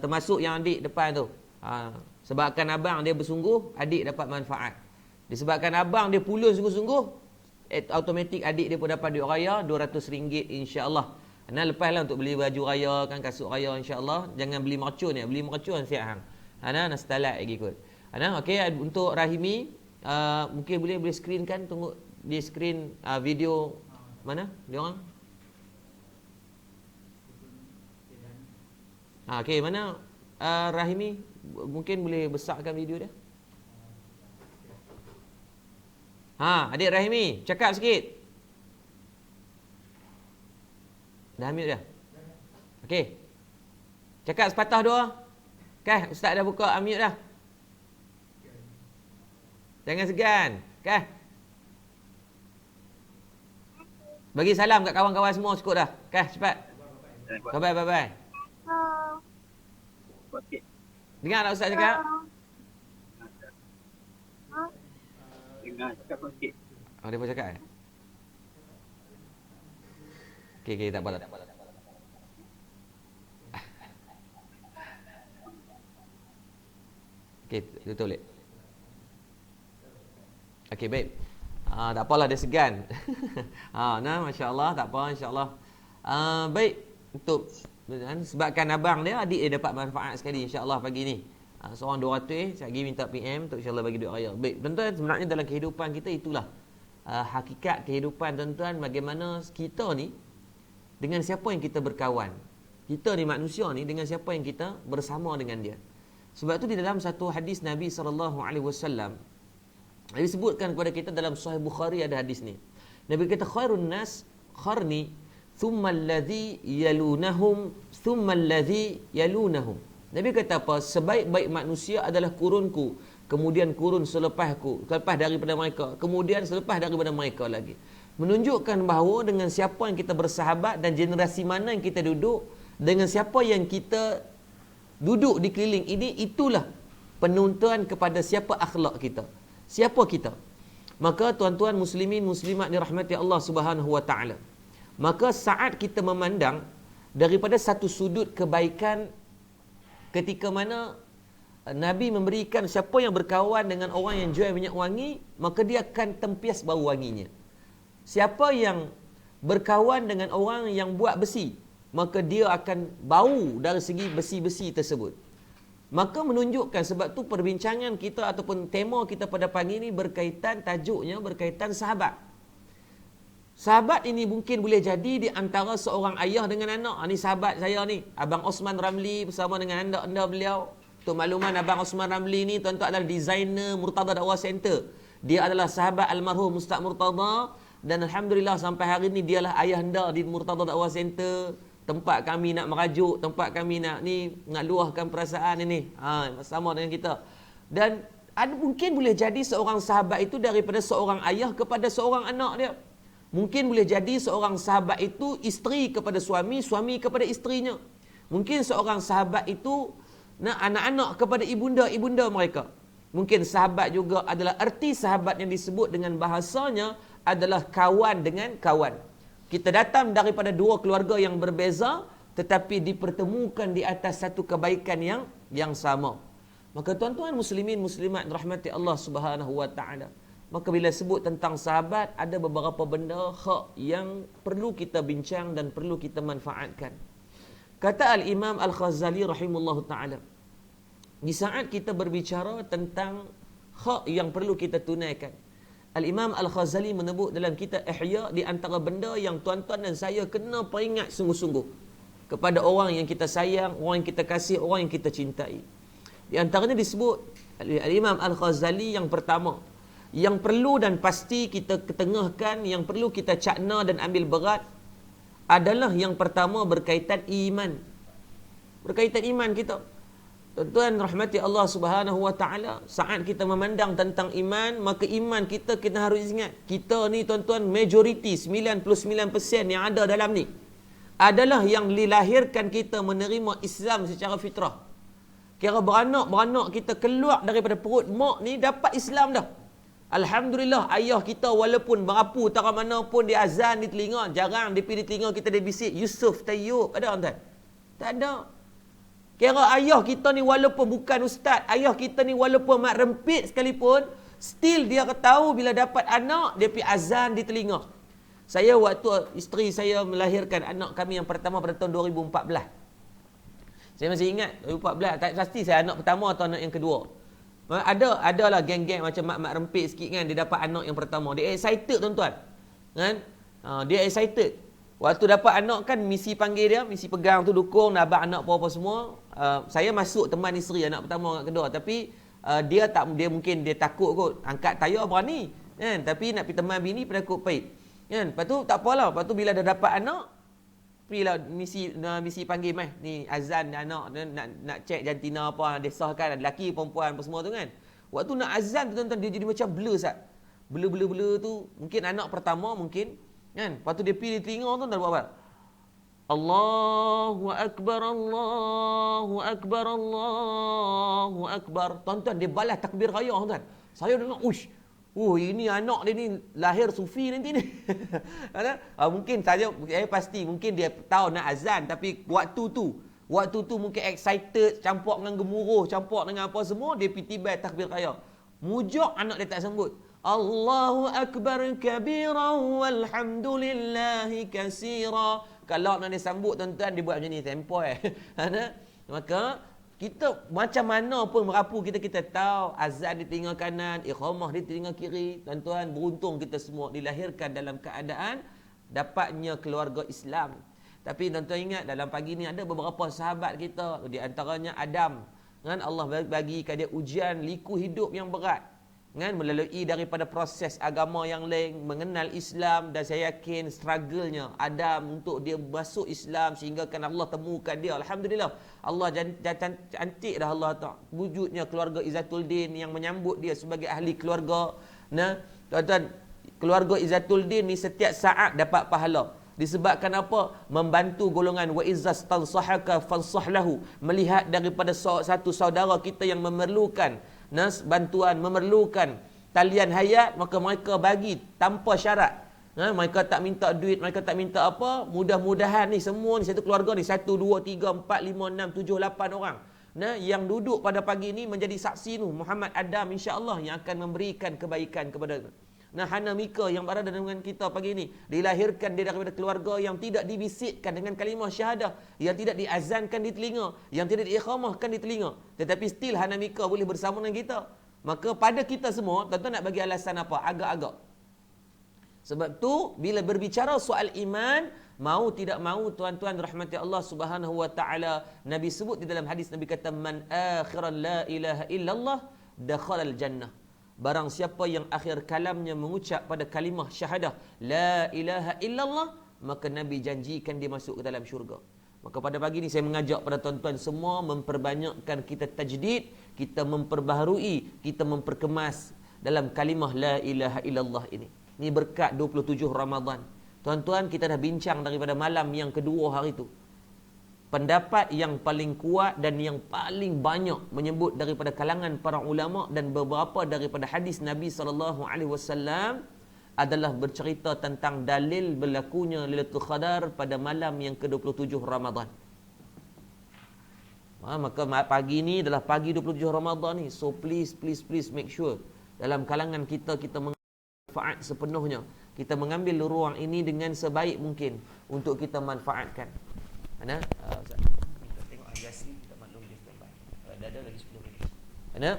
Termasuk yang adik depan tu. Sebabkan abang dia bersungguh, adik dapat manfaat. Disebabkan abang dia pulun sungguh-sungguh, automatik adik dia pun dapat duit raya RM200 insya-Allah. Lepaslah untuk beli baju raya kan, kasut raya insya-Allah. Jangan beli mercun ya, beli mercun siap hang. Nak stalat lagi kot. Okey, untuk Rahimi, mungkin boleh screen kan, tunggu di screen video mana dia orang. Okey, mana Rahimi, mungkin boleh besarkan video dia. Adik Rahimi, cakap sikit. Dah mute dah. Okey. Cakap sepatah dua. Ustaz dah buka unmute dah. Jangan segan, bagi salam kat kawan-kawan semua cukup dah. Cepat. Bye-bye. Dengar tak Ustaz cakap? Dengar, cakap sikit. Dia pun cakap Okey, tak apa. Okey, tutup boleh. Okey, baik. Tak apalah, dia segan. Masya-Allah, tak apa, insya-Allah. Baik, untuk sebabkan abang dia, adik dia dapat manfaat sekali insya-Allah pagi ni. Seorang 200, saya pergi minta PM untuk insyaAllah bagi duit raya. Baik, tuan-tuan, sebenarnya dalam kehidupan kita itulah hakikat kehidupan, tuan-tuan, bagaimana kita ni dengan siapa yang kita berkawan. Kita ni manusia ni dengan siapa yang kita bersama dengan dia. Sebab tu di dalam satu hadis Nabi SAW disebutkan kepada kita dalam Sahih Bukhari ada hadis ni. Nabi kata khairun nas kharni thumma alladhi yalunahum thumma alladhi yalunahum. Nabi kata apa? Sebaik-baik manusia adalah kurunku, kemudian kurun selepasku, selepas daripada mereka, kemudian selepas daripada mereka lagi. Menunjukkan bahawa dengan siapa yang kita bersahabat dan generasi mana yang kita duduk, dengan siapa yang kita duduk di keliling ini, itulah penuntuan kepada siapa akhlak kita, siapa kita. Maka tuan-tuan muslimin muslimat dirahmati Allah Subhanahu wa taala, maka saat kita memandang daripada satu sudut kebaikan, ketika mana Nabi memberikan siapa yang berkawan dengan orang yang jual minyak wangi, maka dia akan tempias bau wanginya. Siapa yang berkawan dengan orang yang buat besi, maka dia akan bau dari segi besi-besi tersebut. Maka menunjukkan, sebab tu perbincangan kita ataupun tema kita pada pagi ini berkaitan, tajuknya berkaitan sahabat. Sahabat ini mungkin boleh jadi di antara seorang ayah dengan anak. Ini sahabat saya ni, Abang Osman Ramli bersama dengan anda beliau. Untuk makluman, Abang Osman Ramli ni tuan-tuan adalah designer Murtada Dakwah Center. Dia adalah sahabat almarhum Ustaz Murtada, dan alhamdulillah sampai hari ni dialah ayahanda di Murtada Dakwah Center. Tempat kami nak merajuk, tempat kami nak luahkan perasaan ini. Sama dengan kita. Dan mungkin boleh jadi seorang sahabat itu daripada seorang ayah kepada seorang anak dia. Mungkin boleh jadi seorang sahabat itu isteri kepada suami, suami kepada isterinya. Mungkin seorang sahabat itu anak-anak kepada ibunda mereka. Mungkin sahabat juga adalah erti sahabat yang disebut dengan bahasanya adalah kawan dengan kawan. Kita datang daripada dua keluarga yang berbeza, tetapi dipertemukan di atas satu kebaikan yang sama. Maka tuan-tuan muslimin muslimat rahmati Allah Subhanahu wa taala, maka bila sebut tentang sahabat, ada beberapa benda hak yang perlu kita bincang dan perlu kita manfaatkan. Kata Al-Imam Al-Ghazali rahimahullah ta'ala, di saat kita berbicara tentang hak yang perlu kita tunaikan, Al-Imam Al-Ghazali menyebut dalam kitab Ihya, di antara benda yang tuan-tuan dan saya kena peringat sungguh-sungguh kepada orang yang kita sayang, orang yang kita kasih, orang yang kita cintai. Di antaranya disebut Al-Imam Al-Ghazali, yang pertama, yang perlu dan pasti kita ketengahkan, yang perlu kita cakna dan ambil berat, adalah yang pertama berkaitan iman. Berkaitan iman kita. Tuan-tuan rahmati Allah Subhanahu wa taala, saat kita memandang tentang iman, maka iman kita harus ingat, kita ni tuan-tuan majoriti 99% yang ada dalam ni adalah yang dilahirkan kita menerima Islam secara fitrah. Kira beranak kita keluar daripada perut mak ni dapat Islam dah. Alhamdulillah, ayah kita walaupun berapu tara mana pun dia azan di telinga, jarang dia pergi di telinga kita dia bisik Yusuf Tayyub, ada tuan? Tak ada. Kira ayah kita ni walaupun bukan ustaz, ayah kita ni walaupun mak rempit sekalipun, still dia tahu bila dapat anak, dia pergi azan di telinga. Saya waktu isteri saya melahirkan anak kami yang pertama pada tahun 2014. Saya masih ingat 2014, tak pasti saya anak pertama atau anak yang kedua. Adalah geng-geng macam mak-mak rempit sikit kan, dia dapat anak yang pertama. Dia excited tuan-tuan. Kan? Dia excited. Waktu dapat anak kan, misi panggil dia, misi pegang tu dukung, nak abang anak apa-apa semua. Saya masuk teman isteri anak pertama, anak kedua, tapi dia mungkin dia takut kot, angkat tayar berani kan, tapi nak pergi teman bini penakut pahit kan. Lepas tu tak apalah, lepas tu bila dah dapat anak, pergilah misi panggil ni azan anak, nak cek jantina apa disahkan, lelaki perempuan apa semua tu kan. Waktu nak azan tu tuan-tuan, dia jadi macam blur sat. Blur tu mungkin anak pertama mungkin kan. Lepas tu dia pergi di telinga tu, dah buat apa? Allahu Akbar, Allahu Akbar, Allahu Akbar. Tuan-tuan, dia balas takbir raya tuan. Saya dengar, ini anak dia ni lahir sufi nanti ni. Mungkin saya pasti mungkin dia tahu nak azan, tapi waktu tu mungkin excited, campur dengan gemuruh, campur dengan apa semua, dia pergi tiba takbir raya. Mujak anak dia tak sambut. Allahu Akbar kabira walhamdulillahi kasira. Kalau nak disambut tuan-tuan, dia buat macam ni tempo Maka Kita macam mana pun merapu kita tahu azan di telinga kanan, iqamah di telinga kiri. Tuan-tuan, beruntung kita semua dilahirkan dalam keadaan dapatnya keluarga Islam. Tapi tuan-tuan ingat, dalam pagi ni ada beberapa sahabat kita, di antaranya Adam, kan, Allah bagikan dia ujian liku hidup yang berat, kan, melalui daripada proses agama yang lain, mengenal Islam, dan saya yakin struggle-nya Adam untuk dia masuk Islam sehingga kan Allah temukan dia. Alhamdulillah, Allah cantik dah Allah Ta'ala wujudnya keluarga Izzatul Din yang menyambut dia sebagai ahli keluarga. Nah, tuan-tuan, keluarga Izzatul Din ni setiap saat dapat pahala. Disebabkan apa? Membantu golongan wa izzas tansahaka fansah lahu. Melihat daripada satu saudara kita yang memerlukan bantuan, memerlukan talian hayat, maka mereka bagi tanpa syarat. Mereka tak minta duit, mereka tak minta apa. Mudah-mudahan ni semua ni satu keluarga ni 1, 2, 3, 4, 5, 6, 7, 8 orang. Yang duduk pada pagi ni menjadi saksi tu Muhammad Adam, insya-Allah, yang akan memberikan kebaikan kepada Hana Mika yang berada dengan kita pagi ini. Dilahirkan dia daripada keluarga yang tidak dibisikkan dengan kalimah syahadah, yang tidak diazankan di telinga, yang tidak diikhamahkan di telinga. Tetapi still Hana Mika boleh bersama dengan kita. Maka pada kita semua, tuan-tuan nak bagi alasan apa? Agak-agak. Sebab tu bila berbicara soal iman, mau tidak mau tuan-tuan rahmati Allah Subhanahu wa taala, Nabi sebut di dalam hadis, Nabi kata, man akhiran la ilaha illallah dakhalal jannah. Barang siapa yang akhir kalamnya mengucap pada kalimah syahadah la ilaha illallah, maka Nabi janjikan dia masuk ke dalam syurga. Maka pada pagi ni saya mengajak pada tuan-tuan semua memperbanyakkan kita tajdid, kita memperbaharui, kita memperkemas dalam kalimah la ilaha illallah ini. Ini berkat 27 Ramadan. Tuan-tuan, kita dah bincang daripada malam yang kedua hari tu. Pendapat yang paling kuat dan yang paling banyak menyebut daripada kalangan para ulama dan beberapa daripada hadis Nabi SAW adalah bercerita tentang dalil berlakunya Lailatul Qadar pada malam yang ke-27 Ramadan. Maka pagi ni adalah pagi 27 Ramadan ni. So please make sure dalam kalangan kita manfaat sepenuhnya. Kita mengambil ruang ini dengan sebaik mungkin untuk kita manfaatkan. Ana Ustaz, kita tengok Al-Ghazali, kita maklum dia standby. Ada lagi 10 minit. Ana,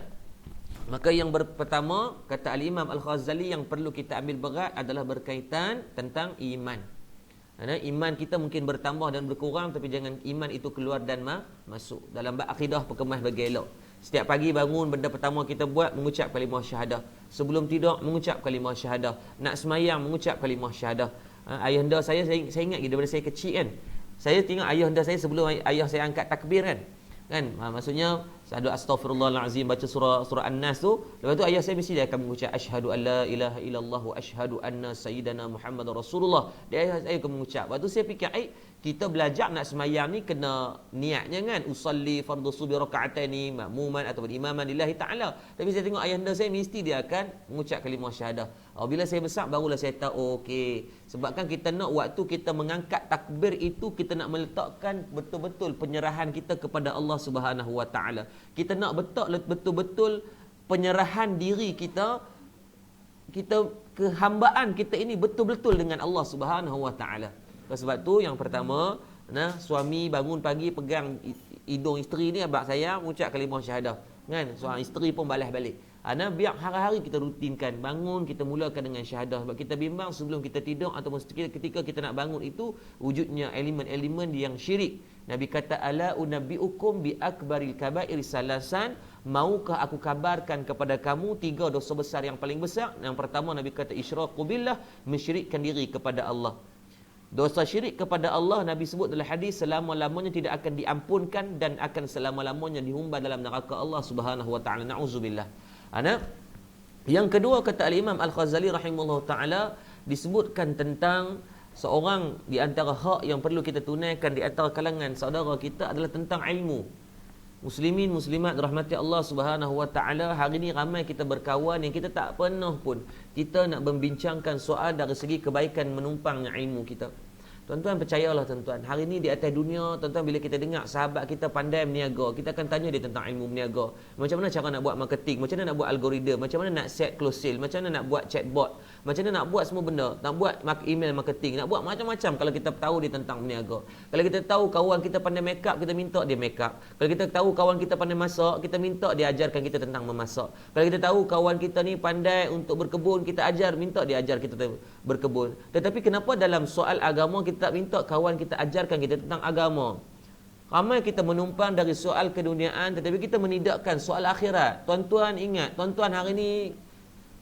maka yang pertama kata Al-Imam Al-Ghazali yang perlu kita ambil berat adalah berkaitan tentang iman. Ana, iman kita mungkin bertambah dan berkurang, tapi jangan iman itu keluar dan masuk. Dalam bab akidah perkemas bagi elok. Setiap pagi bangun, benda pertama kita buat mengucap kalimah syahadah. Sebelum tidur mengucap kalimah syahadah. Nak semayang mengucap kalimah syahadah. Ayahanda saya ingat daripada saya kecil kan. Saya tengok ayahanda saya sebelum ayah saya angkat takbir kan. Maksudnya ada astaghfirullahalazim, baca surah An-Nas tu. Lepas tu ayah saya mesti dia akan mengucap asyhadu alla ilaha illallah wa asyhadu anna sayyidana Muhammadar Rasulullah. Dia ayah saya akan mengucap. Lepas tu saya fikir, kita belajar nak semayang ni kena niatnya kan, usalli fardhu subhi raka'ataini ma'muman ataupun imaman lillahi ta'ala. Tapi saya tengok ayahanda saya mesti dia akan mengucap kalimah syahadah. Bila saya besar barulah saya tahu, okey, sebabkan kita nak waktu kita mengangkat takbir itu kita nak meletakkan betul-betul penyerahan kita kepada Allah Subhanahu wa taala. Kita nak betul-betul penyerahan diri kita kehambaan kita ini betul-betul dengan Allah Subhanahu wa taala. Sebab tu yang pertama, suami bangun pagi pegang hidung isteri ni, abang saya mengucap kalimah syahadah kan, seorang isteri pun balas balik. Biar hari-hari kita rutinkan, bangun kita mulakan dengan syahadah. Sebab kita bimbang sebelum kita tidur ataupun ketika kita nak bangun itu wujudnya elemen-elemen yang syirik. Nabi kata, ala unabbiukum bi akbaril kabair salasan, maukah aku kabarkan kepada kamu 3 dosa besar yang paling besar? Yang pertama Nabi kata isyraku billah, mensyirikkan diri kepada Allah. Dosa syirik kepada Allah, Nabi sebut dalam hadis, selama-lamanya tidak akan diampunkan dan akan selama-lamanya dihumban dalam neraka Allah Subhanahu wa taala. Nauzubillah. Yang kedua kata Al-Imam Al-Ghazali rahimahullah taala, disebutkan tentang seorang di antara hak yang perlu kita tunaikan di antara kalangan saudara kita adalah tentang ilmu. Muslimin muslimat rahmati Allah Subhanahu wa taala, hari ni ramai kita berkawan yang kita tak pernah pun kita nak membincangkan soal dari segi kebaikan menumpangnya ilmu kita. Tuan-tuan percayalah tuan-tuan, hari ni di atas dunia, tuan-tuan bila kita dengar sahabat kita pandai berniaga, kita akan tanya dia tentang ilmu berniaga. Macam mana cara nak buat marketing, macam mana nak buat algoritma, macam mana nak set close sale, macam mana nak buat chatbot, Macam mana nak buat semua benda, nak buat email marketing, nak buat macam-macam kalau kita tahu dia tentang berniaga. Kalau kita tahu kawan kita pandai make up, kita minta dia make up. Kalau kita tahu kawan kita pandai masak, kita minta dia ajarkan kita tentang memasak. Kalau kita tahu kawan kita ni pandai untuk berkebun, kita minta dia ajar kita berkebun. Tetapi kenapa dalam soal agama kita tak minta kawan kita ajarkan kita tentang agama? Ramai kita menumpang dari soal keduniaan, tetapi kita menidakkan soal akhirat. Tuan-tuan ingat, tuan-tuan hari ni,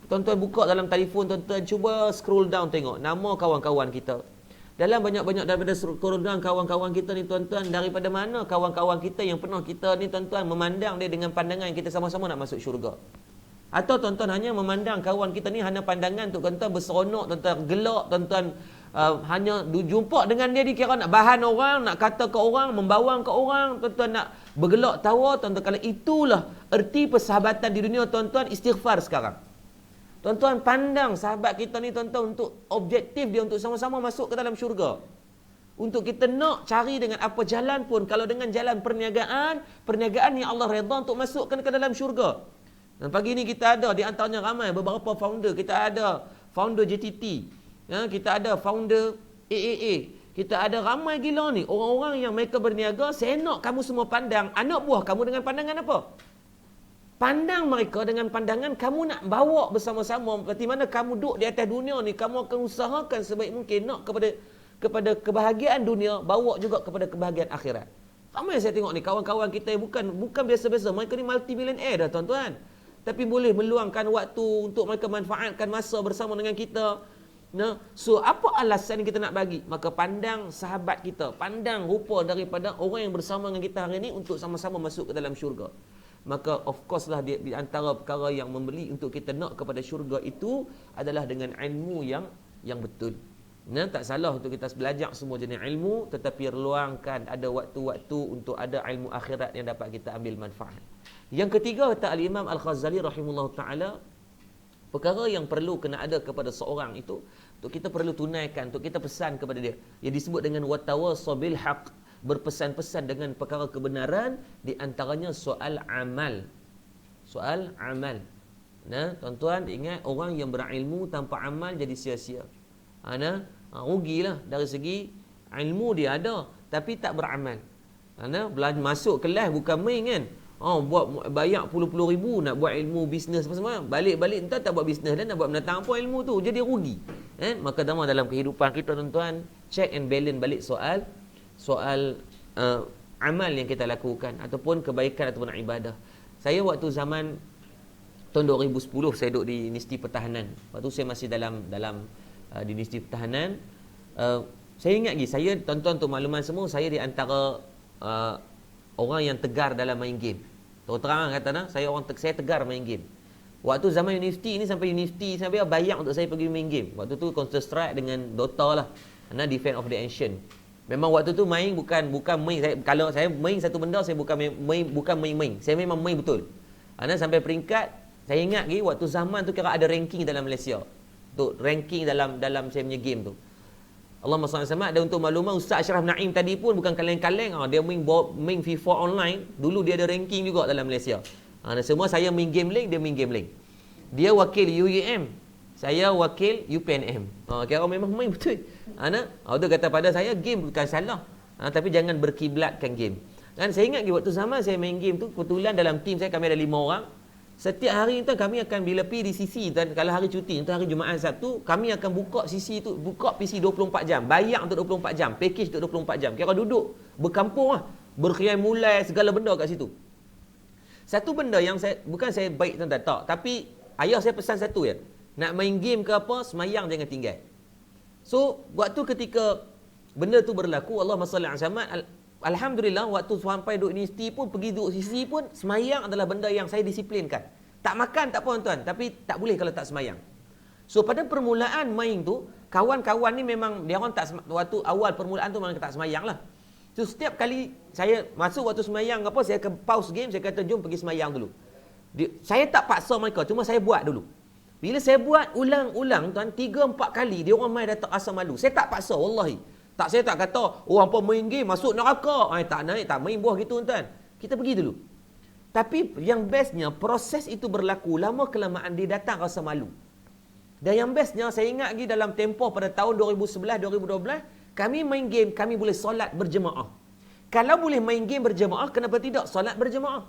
tuan-tuan buka dalam telefon, tuan-tuan cuba scroll down tengok nama kawan-kawan kita. Dalam banyak-banyak daripada scroll down kawan-kawan kita ni tuan-tuan, daripada mana kawan-kawan kita yang pernah kita ni tuan-tuan memandang dia dengan pandangan kita sama-sama nak masuk syurga? Atau tuan-tuan hanya memandang kawan kita ni hanya pandangan untuk tuan-tuan berseronok, tuan-tuan gelak, tuan-tuan hanya jumpa dengan dia dikira nak bahan orang, nak kata ke orang, membawang ke orang, tuan-tuan nak bergelak tawa, tuan-tuan. Kalau itulah erti persahabatan di dunia tuan-tuan, istighfar sekarang. Tuan-tuan pandang sahabat kita ni tuan-tuan untuk objektif dia untuk sama-sama masuk ke dalam syurga. Untuk kita nak cari dengan apa jalan pun, kalau dengan jalan perniagaan yang Allah redha untuk masukkan ke dalam syurga. Dan pagi ni kita ada di antaranya ramai beberapa founder, kita ada founder JTT, ya, kita ada founder AAA, kita ada ramai gila ni orang-orang yang mereka berniaga. Saya nak kamu semua pandang anak buah kamu dengan pandangan apa? Pandang mereka dengan pandangan kamu nak bawa bersama-sama. Berarti mana kamu duduk di atas dunia ni, kamu akan usahakan sebaik mungkin nak kepada kebahagiaan dunia, bawa juga kepada kebahagiaan akhirat. Ramai saya tengok ni kawan-kawan kita yang bukan biasa-biasa, mereka ni multi-millionaire dah tuan-tuan. Tapi boleh meluangkan waktu untuk mereka manfaatkan masa bersama dengan kita. Nah, so apa alasan kita nak bagi? Maka pandang sahabat kita, pandang rupa daripada orang yang bersama dengan kita hari ini untuk sama-sama masuk ke dalam syurga. Maka of course lah di antara perkara yang membeli untuk kita nak kepada syurga itu adalah dengan ilmu yang betul. Nah, tak salah untuk kita belajar semua jenis ilmu, tetapi luangkan ada waktu-waktu untuk ada ilmu akhirat yang dapat kita ambil manfaat. Yang ketiga kata Al-Imam Al-Ghazali rahimahullah ta'ala, perkara yang perlu kena ada kepada seorang itu, untuk kita perlu tunaikan, untuk kita pesan kepada dia, yang disebut dengan watawasaw bil haq, berpesan-pesan dengan perkara kebenaran, di antaranya soal amal. Soal amal. Nah, tuan-tuan ingat, orang yang berilmu tanpa amal jadi sia-sia. Rugilah dari segi ilmu dia ada tapi tak beramal. Belajar masuk kelas bukan main kan. Buat bayar puluh-puluh ribu nak buat ilmu bisnes apa semua. Balik-balik entah tak buat bisnes dan nak buat mendatang apa ilmu tu, jadi rugi. Maka dalam kehidupan kita tuan-tuan, check and balance balik soal amal yang kita lakukan ataupun kebaikan ataupun ibadah. Saya waktu zaman tahun 2010 saya duduk di Universiti Pertahanan. Waktu saya masih dalam di Universiti Pertahanan. Saya ingat lagi, saya tuan-tuan untuk makluman semua, saya di antara orang yang tegar dalam main game. Terang kata saya saya tegar main game. Waktu zaman universiti ni sampai bayar untuk saya pergi main game. Waktu tu Counter Strike dengan Dota lah. Defense of the Ancient. Memang waktu tu main bukan main. Kalau saya main satu benda, saya bukan main. Saya memang main betul. Sampai peringkat, saya ingat lagi waktu zaman tu kira ada ranking dalam Malaysia. Untuk ranking dalam saya punya game tu. Allahumma salli alaihi wasallam. Dan untuk makluman, Ustaz Ashraf Naim tadi pun bukan kaleng-kaleng. Dia main FIFA online. Dulu dia ada ranking juga dalam Malaysia. Semua saya main game link, dia main game link. Dia wakil UUM, saya wakil UPNM. Kira memang main betul. Dia kata pada saya, game bukan salah. Tapi jangan berkiblatkan game. Dan saya ingat waktu zaman saya main game tu, kebetulan dalam tim saya kami ada 5 orang. Setiap hari itu kami akan bila pergi di sisi, dan kalau hari cuti untuk hari Jumaat Sabtu, kami akan buka sisi tu, buka PC 24 jam, bayar untuk 24 jam, package untuk 24 jam. Kira duduk berkampung lah, berkhiyam mulai segala benda kat situ. Satu benda yang bukan saya baik tuan-tuan, tak, tapi ayah saya pesan satu ya. Nak main game ke apa, semayang jangan tinggal. So, waktu ketika benda tu berlaku, Allahumma salli alaihi wasallam, alhamdulillah, waktu sampai duduk universiti pun, pergi duduk sisi pun, semayang adalah benda yang saya disiplinkan. Tak makan tak apa tuan, tapi tak boleh kalau tak semayang. So pada permulaan main tu, kawan-kawan ni memang dia orang tak, waktu awal permulaan tu memang tak semayang lah. So setiap kali saya masuk waktu semayang apa, saya akan pause game, saya kata jom pergi semayang dulu. Saya tak paksa mereka, cuma saya buat dulu. Bila saya buat ulang-ulang tuan, 3-4 kali dia orang main datang rasa malu. Saya tak paksa wallahi. Tak, saya tak kata orang apa main game masuk neraka. Tak main buah gitu tuan. Kita pergi dulu. Tapi yang bestnya proses itu berlaku, lama kelamaan dia datang rasa malu. Dan yang bestnya, saya ingat lagi dalam tempoh pada tahun 2011-2012, kami main game, kami boleh solat berjemaah. Kalau boleh main game berjemaah, kenapa tidak solat berjemaah?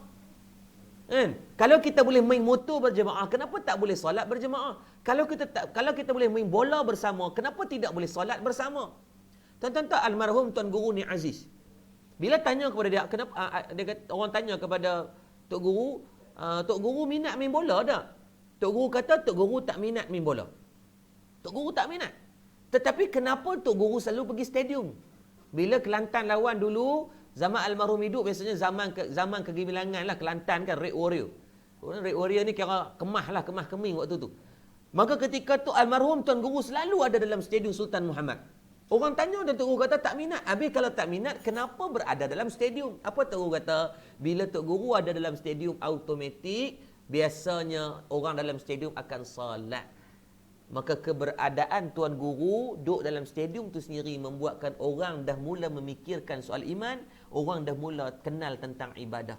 Kan? Kalau kita boleh main motor berjemaah, kenapa tak boleh solat berjemaah? Kalau kita boleh main bola bersama, kenapa tidak boleh solat bersama? Tuan-tuan tak, almarhum Tuan Guru ni Aziz, bila tanya kepada dia, kenapa dia kata, orang tanya kepada Tok Guru, Tok Guru minat main bola tak? Tok Guru kata Tok Guru tak minat main bola. Tok Guru tak minat. Tetapi kenapa Tok Guru selalu pergi stadium? Bila Kelantan lawan dulu, zaman almarhum hidup, biasanya zaman kegemilangan lah Kelantan kan, Red Warrior. Red Warrior ni kira kemah lah, kemah keming waktu tu. Maka ketika tu almarhum Tuan Guru selalu ada dalam stadium Sultan Muhammad. Orang tanya dan Tok Guru kata tak minat. Habis kalau tak minat, kenapa berada dalam stadium? Apa Tok Guru kata? Bila Tok Guru ada dalam stadium, automatik biasanya orang dalam stadium akan salat. Maka keberadaan Tuan Guru duduk dalam stadium tu sendiri membuatkan orang dah mula memikirkan soal iman, orang dah mula kenal tentang ibadah.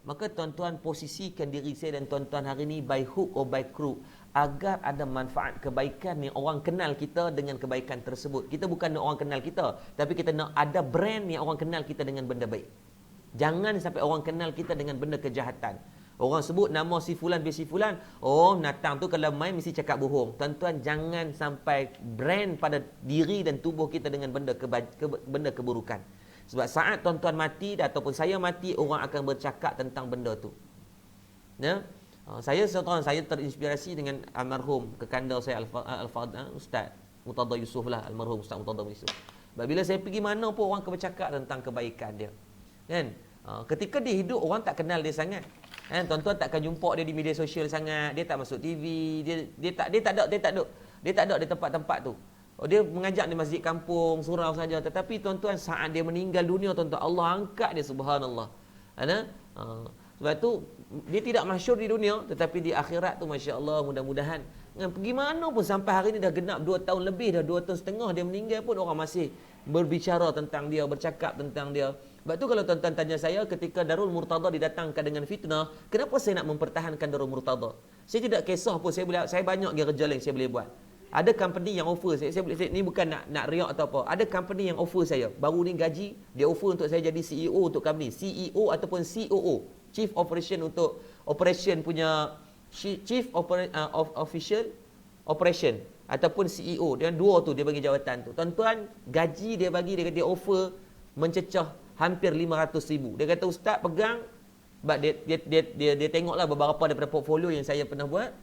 Maka tuan-tuan posisikan diri saya dan tuan-tuan hari ini by hook or by crook, agar ada manfaat kebaikan yang orang kenal kita dengan kebaikan tersebut. Kita bukan nak orang kenal kita, tapi kita nak ada brand yang orang kenal kita dengan benda baik. Jangan sampai orang kenal kita dengan benda kejahatan. Orang sebut nama si fulan bin si fulan, oh Natang tu kalau main mesti cakap bohong. Tuan-tuan, jangan sampai brand pada diri dan tubuh kita dengan benda keburukan. Sebab saat tuan-tuan mati ataupun saya mati, orang akan bercakap tentang benda tu. Ya? Saya terinspirasi dengan almarhum kekanda saya Ustaz Murtada Yusof lah, almarhum Ustaz Murtada Yusof. Sebab bila saya pergi mana pun orang akan bercakap tentang kebaikan dia. Kan? Ketika dia hidup, orang tak kenal dia sangat. Kan? Tuan-tuan takkan jumpa dia di media sosial sangat, dia tak masuk TV, dia tak ada di tempat-tempat tu. Dia mengajak di masjid kampung, surau saja. Tetapi tuan-tuan, saat dia meninggal dunia, tuan-tuan, Allah angkat dia, subhanallah. Sebab tu dia tidak masyhur di dunia, tetapi di akhirat tu masya-Allah, mudah-mudahan pergi mana pun sampai hari ni dah genap 2 tahun lebih, dah 2 tahun setengah dia meninggal pun orang masih berbicara tentang dia, bercakap tentang dia. Sebab tu kalau tuan-tuan tanya saya ketika Darul Murtada didatangkan dengan fitnah, kenapa saya nak mempertahankan Darul Murtada? Saya tidak kisah pun, saya banyak kerja lain saya boleh buat. Ada company yang offer saya ni bukan nak riak atau apa. Ada company yang offer saya, baru ni gaji, dia offer untuk saya jadi CEO untuk company, CEO ataupun COO, Chief Operation untuk operation punya Official Operation ataupun CEO. Dia dua tu dia bagi jawatan tu. Tuan-tuan, gaji dia bagi, dia offer mencecah hampir 500,000. Dia kata ustaz pegang, sebab dia tengoklah beberapa daripada portfolio yang saya pernah buat,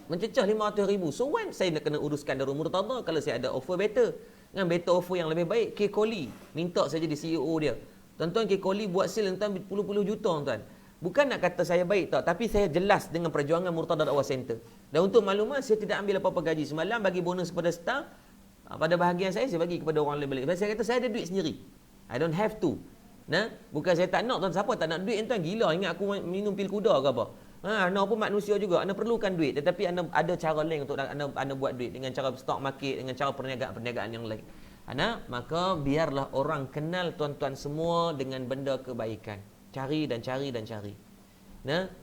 mencecah 500,000. So when saya nak kena uruskan Darul Murtada kalau saya ada offer better, dengan better offer yang lebih baik. K. Kohli minta saya jadi CEO dia. Tuan-tuan, K. Kohli buat sale tuan puluh-puluh juta tuan. Bukan nak kata saya baik tak, tapi saya jelas dengan perjuangan Murtada Dakwah Center. Dan untuk maklumat, saya tidak ambil apa-apa gaji. Semalam bagi bonus kepada staff, pada bahagian saya bagi kepada orang lain balik. Saya kata saya ada duit sendiri, I don't have to. Bukan saya tak nak tuan, siapa tak nak duit tuan, gila ingat aku minum pil kuda ke apa. Anda pun manusia juga, anda perlukan duit, tetapi anda ada cara lain untuk anda buat duit, dengan cara stock market, dengan cara perniagaan yang lain. Maka biarlah orang kenal tuan-tuan semua dengan benda kebaikan. Cari dan cari dan cari.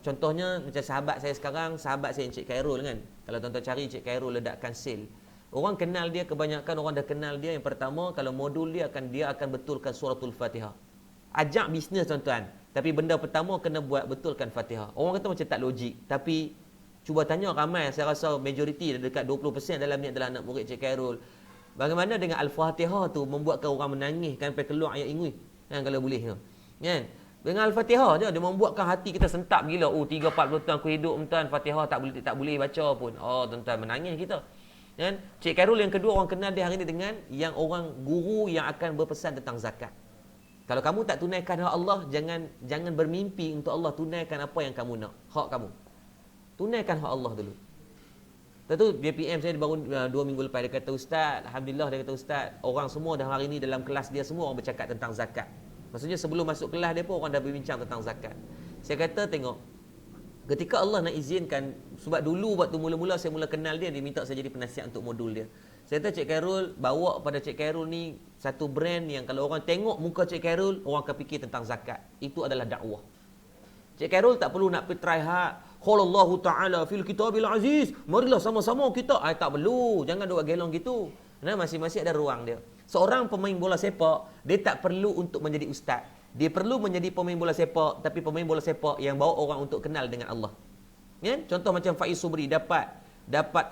Contohnya macam sahabat saya sekarang, sahabat saya Encik Khairul kan. Kalau tuan-tuan cari Encik Khairul ledakkan sale. Orang kenal dia, kebanyakan orang dah kenal dia. Yang pertama, kalau modul dia akan betulkan suratul Fatihah. Ajak bisnes tuan-tuan, tapi benda pertama kena buat betulkan Fatihah. Orang kata macam tak logik, tapi cuba tanya ramai, saya rasa majoriti dekat 20% dalam ni adalah anak murid Encik Khairul. Bagaimana dengan Al-Fatihah tu membuatkan orang menangis kan, sampai keluar ayat ingui kan, kalau boleh kan. Dengan Al-Fatihah je dia membuatkan hati kita sentap gila. 3-4 tahun aku hidup tuan, Fatihah tak boleh baca pun. Tuan-tuan, menangis kita. Kan? Cik Khairul yang kedua, orang kenal dia hari ni dengan yang orang guru yang akan berpesan tentang zakat. Kalau kamu tak tunaikan hak Allah, jangan bermimpi untuk Allah tunaikan apa yang kamu nak. Hak kamu. Tunaikan hak Allah dulu. Tentu dia PM saya baru 2 minggu lepas, dia kata ustaz, alhamdulillah, dia kata ustaz, orang semua dah hari ni dalam kelas dia semua orang bercakap tentang zakat. Maksudnya sebelum masuk kelas dia pun orang dah berbincang tentang zakat. Saya kata tengok, ketika Allah nak izinkan, sebab dulu waktu mula-mula saya mula kenal dia minta saya jadi penasihat untuk modul dia. Saya kata Cik Khairul, bawa pada Cik Khairul ni satu brand yang kalau orang tengok muka Cik Khairul, orang akan fikir tentang zakat. Itu adalah dakwah. Cik Khairul tak perlu nak try hard, Qalallahu ta'ala fil kitabil aziz. Marilah sama-sama kita. Tak perlu. Jangan duk gelong gitu. Masing-masing ada ruang dia. Seorang pemain bola sepak, dia tak perlu untuk menjadi ustaz. Dia perlu menjadi pemain bola sepak, tapi pemain bola sepak yang bawa orang untuk kenal dengan Allah. Contoh macam Faiz Subri dapat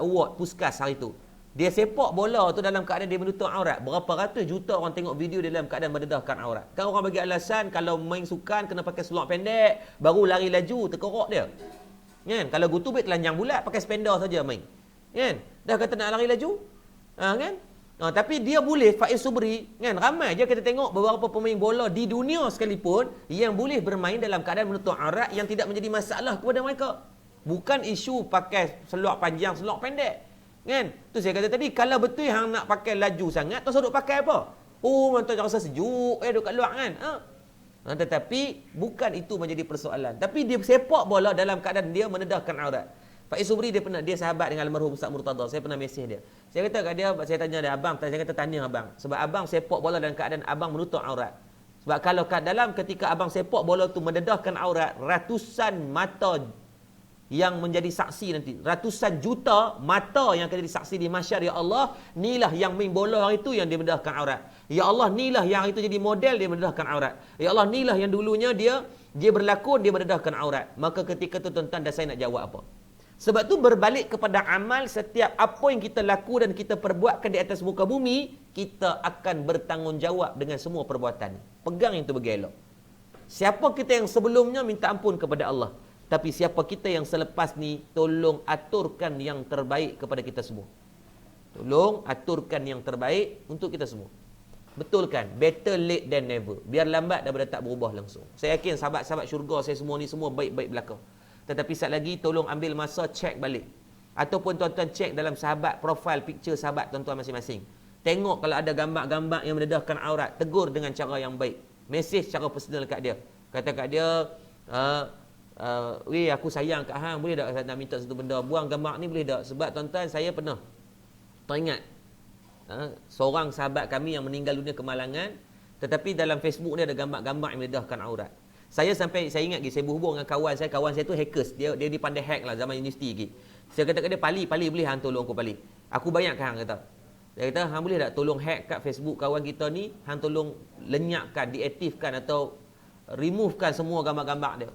award Puskas hari tu. Dia sepak bola tu dalam keadaan dia menutup aurat. Berapa ratus juta orang tengok video dia dalam keadaan mendedahkan aurat. Kan orang bagi alasan kalau main sukan kena pakai seluar pendek, baru lari laju, terkerok dia. Kalau gutubit telanjang bulat, pakai spender saja main. Dah kata nak lari laju. Tapi dia boleh, Faiz Subri, ramai je kita tengok beberapa pemain bola di dunia sekalipun yang boleh bermain dalam keadaan menutup aurat yang tidak menjadi masalah kepada mereka. Bukan isu pakai seluar panjang, seluar pendek. Tu saya kata tadi, kalau betul hang nak pakai laju sangat, tu duk pakai apa? Mantu rasa sejuk duk kat luar kan. Tetapi bukan itu menjadi persoalan. Tapi dia sepak bola dalam keadaan dia mendedahkan aurat. Faiz Subri dia sahabat dengan almarhum Ustaz Murtada. Saya pernah mesej dia. Saya kata kat dia, saya tanya dia, abang, saya kata tanya abang. Sebab abang sepak bola dalam keadaan abang menutup aurat. Sebab kalau kat dalam ketika abang sepak bola tu mendedahkan aurat, ratusan mata yang menjadi saksi nanti, ratusan juta mata yang akan jadi saksi di mahsyar. Ya Allah, inilah yang main bola hari itu yang dia mendedahkan aurat. Ya Allah, inilah yang itu jadi model dia mendedahkan aurat. Ya Allah, inilah yang dulunya dia berlakon dia mendedahkan aurat. Maka ketika tu tuan-tuan dah saya nak jawab apa? Sebab tu berbalik kepada amal, setiap apa yang kita laku dan kita perbuatkan di atas muka bumi, kita akan bertanggungjawab dengan semua perbuatan. Pegang yang tu bergelok. Siapa kita yang sebelumnya minta ampun kepada Allah. Tapi siapa kita yang selepas ni, tolong aturkan yang terbaik kepada kita semua. Tolong aturkan yang terbaik untuk kita semua. Betul kan? Better late than never. Biar lambat daripada tak berubah langsung. Saya yakin sahabat-sahabat syurga saya semua ni semua baik-baik belaka. Tetapi sekali lagi tolong ambil masa cek balik. Ataupun tuan-tuan cek dalam sahabat, profile picture sahabat tuan-tuan masing-masing. Tengok kalau ada gambar-gambar yang mendedahkan aurat, tegur dengan cara yang baik. Mesej secara personal kat dia. Kata kat dia, weh, aku sayang kat hang, boleh tak nak minta satu benda, buang gambar ni boleh tak? Sebab tuan-tuan, saya pernah teringat seorang sahabat kami yang meninggal dunia kemalangan, tetapi dalam Facebook dia ada gambar-gambar yang mendedahkan aurat. Saya ingat lagi, saya berhubung dengan kawan saya tu hackers, dia pandai hack lah zaman universiti lagi. Saya kata kat dia, Pali boleh hang tolong aku Pali, aku bayar kat hang. Dia kata, hang boleh tak tolong hack kat Facebook kawan kita ni, hang tolong lenyapkan, deaktifkan atau removekan semua gambar-gambar dia.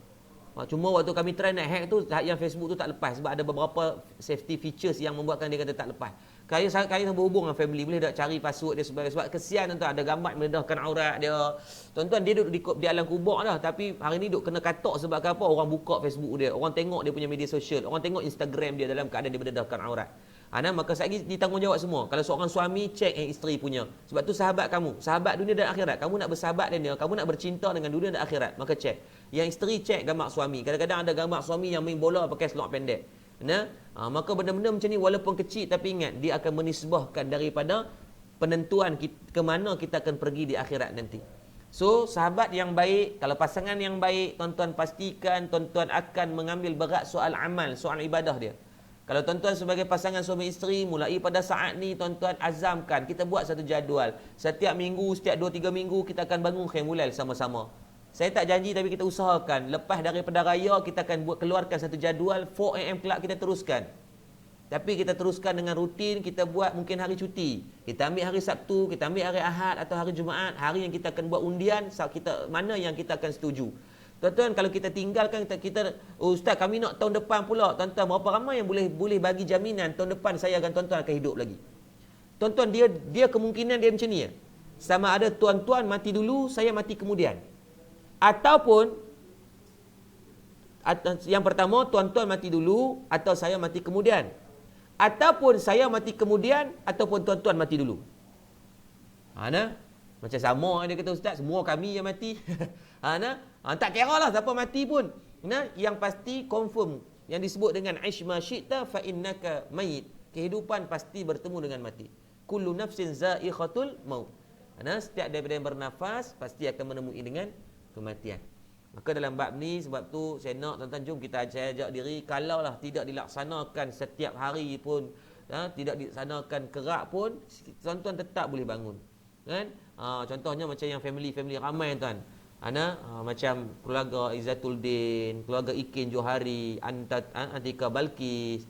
Cuma waktu kami try nak hack tu, yang Facebook tu tak lepas sebab ada beberapa safety features yang membuatkan dia kata tak lepas. Kaya berhubung dengan family, boleh tak cari password dia sebab kesian tuan-tuan, ada gambar mendedahkan aurat dia. Tuan-tuan, dia duduk di alam kubur dah, tapi hari ni duduk kena katok sebab apa? Orang buka Facebook dia, orang tengok dia punya media sosial, orang tengok Instagram dia dalam keadaan dia mendedahkan aurat. Maka sekali ditanggungjawab semua. Kalau seorang suami, cek yang isteri punya. Sebab tu sahabat kamu, sahabat dunia dan akhirat. Kamu nak bersahabat dengan dia, kamu nak bercinta dengan dunia dan akhirat, maka cek. Yang isteri cek gambar suami. Kadang-kadang ada gambar suami yang main bola pakai seluar pendek. Maka benda-benda macam ni walaupun kecil, tapi ingat dia akan menisbahkan daripada penentuan ke mana kita akan pergi di akhirat nanti. So, sahabat yang baik, kalau pasangan yang baik, tuan-tuan pastikan tuan-tuan akan mengambil berat soal amal, soal ibadah dia. Kalau tuan-tuan sebagai pasangan suami isteri, mulai pada saat ni tuan-tuan azamkan, kita buat satu jadual. Setiap minggu, setiap 2-3 minggu kita akan bangun Qiyamul Lail sama-sama. Saya tak janji tapi kita usahakan. Lepas daripada raya kita akan keluarkan satu jadual, 4 AM kelak kita teruskan. Tapi kita teruskan dengan rutin, kita buat mungkin hari cuti. Kita ambil hari Sabtu, kita ambil hari Ahad atau hari Jumaat, hari yang kita akan buat undian, mana yang kita akan setuju. Tuan-tuan, kalau kita tinggalkan, kita Ustaz kami nak tahun depan pula. Tuan-tuan, berapa ramai yang boleh bagi jaminan tahun depan saya dan tuan-tuan akan hidup lagi? Tuan-tuan, dia kemungkinan dia macam ni ya. Sama ada tuan-tuan mati dulu, saya mati kemudian. Ataupun yang pertama, tuan-tuan mati dulu atau saya mati kemudian. Ataupun saya mati kemudian ataupun tuan-tuan mati dulu. Macam sama dia kata Ustaz, semua kami yang mati. Tak kira lah siapa mati pun. Yang pasti confirm yang disebut dengan aish ma syi'ta fa innaka mayit. Kehidupan pasti bertemu dengan mati. Kullu nafsin za'iqatul maut. Setiap daripada yang bernafas pasti akan menemui dengan kematian. Maka dalam bab ni, sebab tu saya nak tuan-tuan jom kita ajak diri, kalaulah tidak dilaksanakan setiap hari pun, tidak dilaksanakan kerak pun, tuan-tuan tetap boleh bangun. Kan? Contohnya macam yang family ramai tuan. Macam keluarga Izzatul Din, keluarga Ikin Johari, Antika Balkis,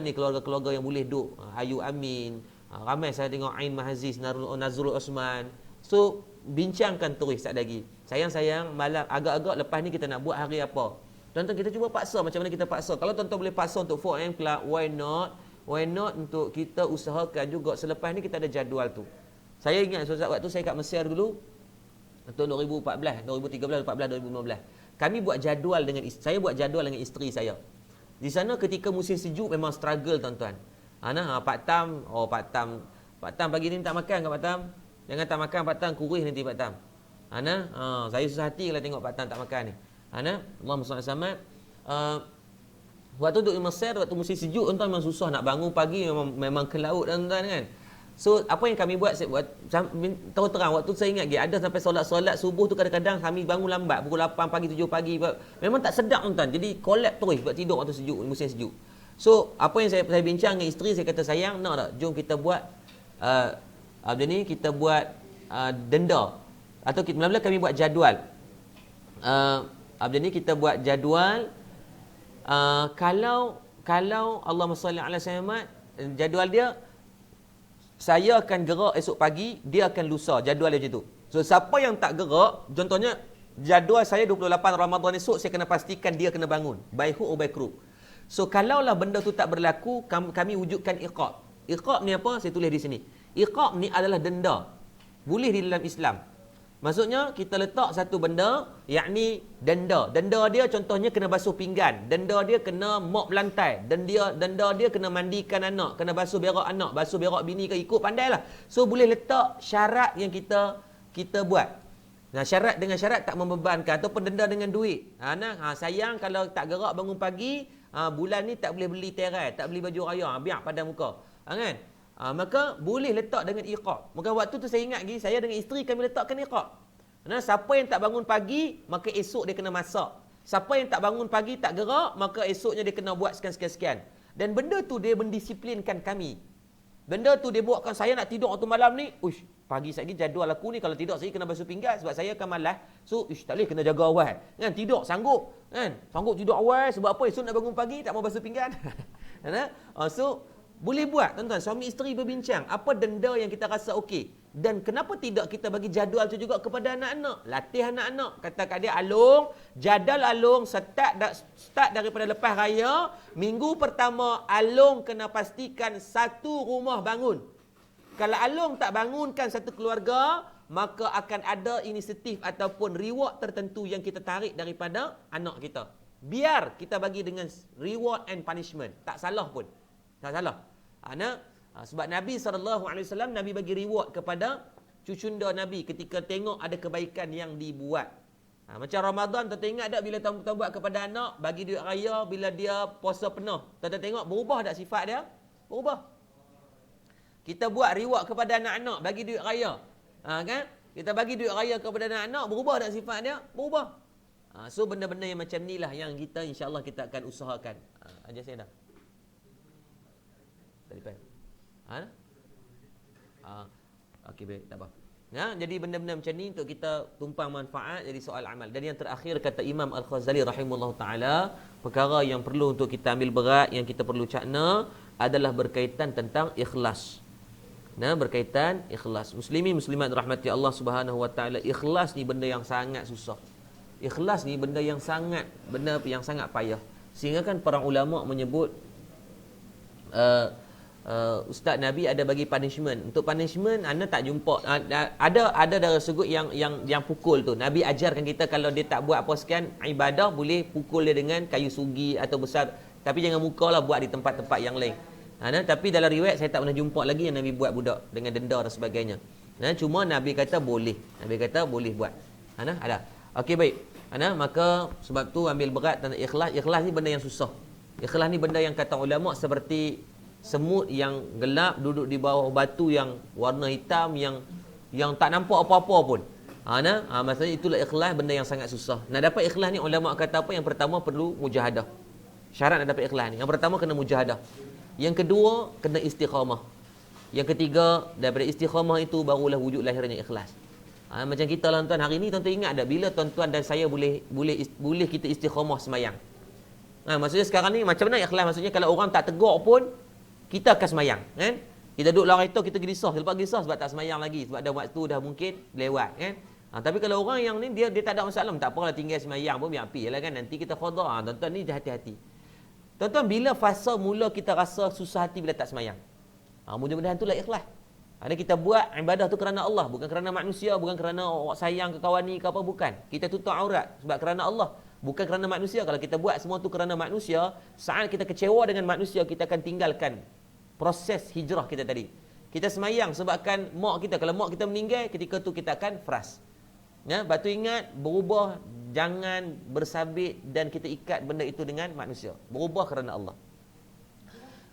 ni keluarga-keluarga yang boleh duk, Ayu Amin, ramai saya tengok Ain Mahaziz, Nazrul Osman. So bincangkan terus tak lagi. Sayang malam agak-agak lepas ni kita nak buat hari apa. Tuan-tuan kita cuba paksa macam mana kita paksa. Kalau tuan-tuan boleh paksa untuk 4am Club, why not? Why not untuk kita usahakan juga selepas ni kita ada jadual tu. Saya ingat waktu saya kat Mesir dulu, tahun 2014, 2013, 2014, 2015. Kami buat jadual dengan saya buat jadual dengan isteri saya. Di sana ketika musim sejuk memang struggle tuan-tuan. Pak Tam pagi ni tak makan ke Pak Tam? Jangan tak makan Pak Tam, kurus nanti Pak Tam. Saya susah hati kalau tengok Pak Tam tak makan ni. Allahumma salli alaihi waktu duduk di Mesir, waktu musim sejuk tuan-tuan memang susah nak bangun pagi, memang ke laut tuan-tuan kan. So apa yang kami buat, saya buat tahu terang waktu saya ingat ada sampai solat subuh tu kadang-kadang kami bangun lambat pukul 8 pagi 7 pagi. Memang tak sedap tuan-tuan. Jadi collapse terus buat tidur waktu sejuk, musim sejuk. So apa yang saya bincang dengan isteri, saya kata sayang, nak tak jom kita buat kita buat denda atau mula-mula kami buat jadual. Kita buat jadual kalau Allahumma salli ala Muhammad, jadual dia saya akan gerak esok pagi, dia akan lusa. Jadual dia macam tu. So, siapa yang tak gerak, contohnya, jadual saya 28 Ramadan esok, saya kena pastikan dia kena bangun. By hook or by crook. So, kalaulah benda tu tak berlaku, kami wujudkan iqab. Iqab ni apa? Saya tulis di sini. Iqab ni adalah denda. Boleh di dalam Islam. Maksudnya, kita letak satu benda, yakni denda. Denda dia contohnya kena basuh pinggan. Denda dia kena mop lantai. Denda dia kena mandikan anak. Kena basuh berak anak. Basuh berak bini ke ikut, pandailah. So, boleh letak syarat yang kita buat. Nah, dengan syarat tak membebankan. Ataupun denda dengan duit. Sayang kalau tak gerak bangun pagi, bulan ni tak boleh beli terai. Tak beli baju raya. Biar pada muka. Kan? Maka boleh letak dengan iqab. Maka waktu tu saya ingat lagi, saya dengan isteri kami letakkan iqab. Siapa yang tak bangun pagi, maka esok dia kena masak. Siapa yang tak bangun pagi, tak gerak, maka esoknya dia kena buat sekian-sekian. Dan benda tu dia mendisiplinkan kami. Benda tu dia buatkan saya nak tidur waktu malam ni, pagi lagi jadual aku ni, kalau tidur saya kena basuh pinggan sebab saya akan malas. So, tak boleh, kena jaga awal. Kan, tidur sanggup. Kan, sanggup tidur awal sebab apa? Esok nak bangun pagi, tak mau basuh pinggan. So, boleh buat, tuan-tuan. Suami isteri berbincang. Apa denda yang kita rasa okey? Dan kenapa tidak kita bagi jadual tu juga kepada anak-anak? Latih anak-anak. Kata kat dia, Alung, jadual Alung start daripada lepas raya. Minggu pertama, Alung kena pastikan satu rumah bangun. Kalau Alung tak bangunkan satu keluarga, maka akan ada inisiatif ataupun reward tertentu yang kita tarik daripada anak kita. Biar kita bagi dengan reward and punishment. Tak salah pun. Tak salah. Sebab Nabi SAW, Nabi bagi reward kepada cucunda Nabi ketika tengok ada kebaikan yang dibuat. Macam Ramadan, tuan ingat tak bila tuan buat kepada anak, bagi duit raya bila dia puasa penuh. Tuan tengok berubah tak sifat dia? Berubah. Kita buat reward kepada anak-anak, bagi duit raya. Kan? Kita bagi duit raya kepada anak-anak, berubah tak sifat dia? Berubah. So benda-benda yang macam ni lah yang kita insya-Allah kita akan usahakan. Ajar saya dah. Okey, baik, tak apa. Jadi benda-benda macam ni untuk kita tumpang manfaat jadi soal amal. Dan yang terakhir kata Imam Al-Ghazali rahimahullah taala, perkara yang perlu untuk kita ambil berat, yang kita perlu cakna adalah berkaitan tentang ikhlas. Berkaitan ikhlas. Muslimin muslimat rahmati Allah Subhanahu wa taala, ikhlas ni benda yang sangat susah. Ikhlas ni benda yang sangat payah. Sehingga kan para ulama menyebut Ustaz Nabi ada bagi punishment. Untuk punishment anda tak jumpa. Ada dari sudut yang pukul tu. Nabi ajarkan kita kalau dia tak buat apa sekian ibadah, boleh pukul dia dengan kayu sugi atau besar. Tapi jangan mukalah buat di tempat-tempat yang lain. Tapi dalam riwayat saya tak pernah jumpa lagi yang Nabi buat budak dengan denda dan sebagainya. Cuma Nabi kata boleh. Nabi kata boleh buat. Ada. Okey, baik. Maka sebab tu ambil berat tentang ikhlas. Ikhlas ni benda yang susah. Ikhlas ni benda yang kata ulama seperti semut yang gelap duduk di bawah batu yang warna hitam yang tak nampak apa-apa pun. Maksudnya itulah ikhlas, benda yang sangat susah. Nak dapat ikhlas ni ulama kata apa? Yang pertama perlu mujahadah. Syarat nak dapat ikhlas ni. Yang pertama kena mujahadah. Yang kedua kena istiqamah. Yang ketiga daripada istiqamah itu barulah wujud lahirnya ikhlas. Macam kita lah tuan hari ni, tuan-tuan ingat tak bila tuan-tuan dan saya boleh kita istiqamah semayang? Maksudnya sekarang ni macam mana ikhlas? Maksudnya kalau orang tak tegur pun kita akan semayang, kan? Kita duduk dalam kereta, kita gelisah. Lepas gelisah sebab tak semayang lagi, sebab dah waktu dah mungkin lewat, kan? Tapi kalau orang yang ni dia tak ada masalah, tak apalah tinggal semayang pun biar api lah, kan? Nanti kita qada. Tuan-tuan ni hati-hati. Tuan-tuan, bila fasa mula kita rasa susah hati bila tak semayang? Mudah-mudahan itulah ikhlas. Ada kita buat ibadah tu kerana Allah, bukan kerana manusia, bukan kerana awak sayang ke kawan ni ke apa, bukan. Kita tutup aurat sebab kerana Allah, bukan kerana manusia. Kalau kita buat semua tu kerana manusia, saat kita kecewa dengan manusia, kita akan tinggalkan proses hijrah kita tadi. Kita semayang sebabkan mak kita. Kalau mak kita meninggal, ketika tu kita akan fras. Ya, batu ingat, berubah, jangan bersabit dan kita ikat benda itu dengan manusia. Berubah kerana Allah.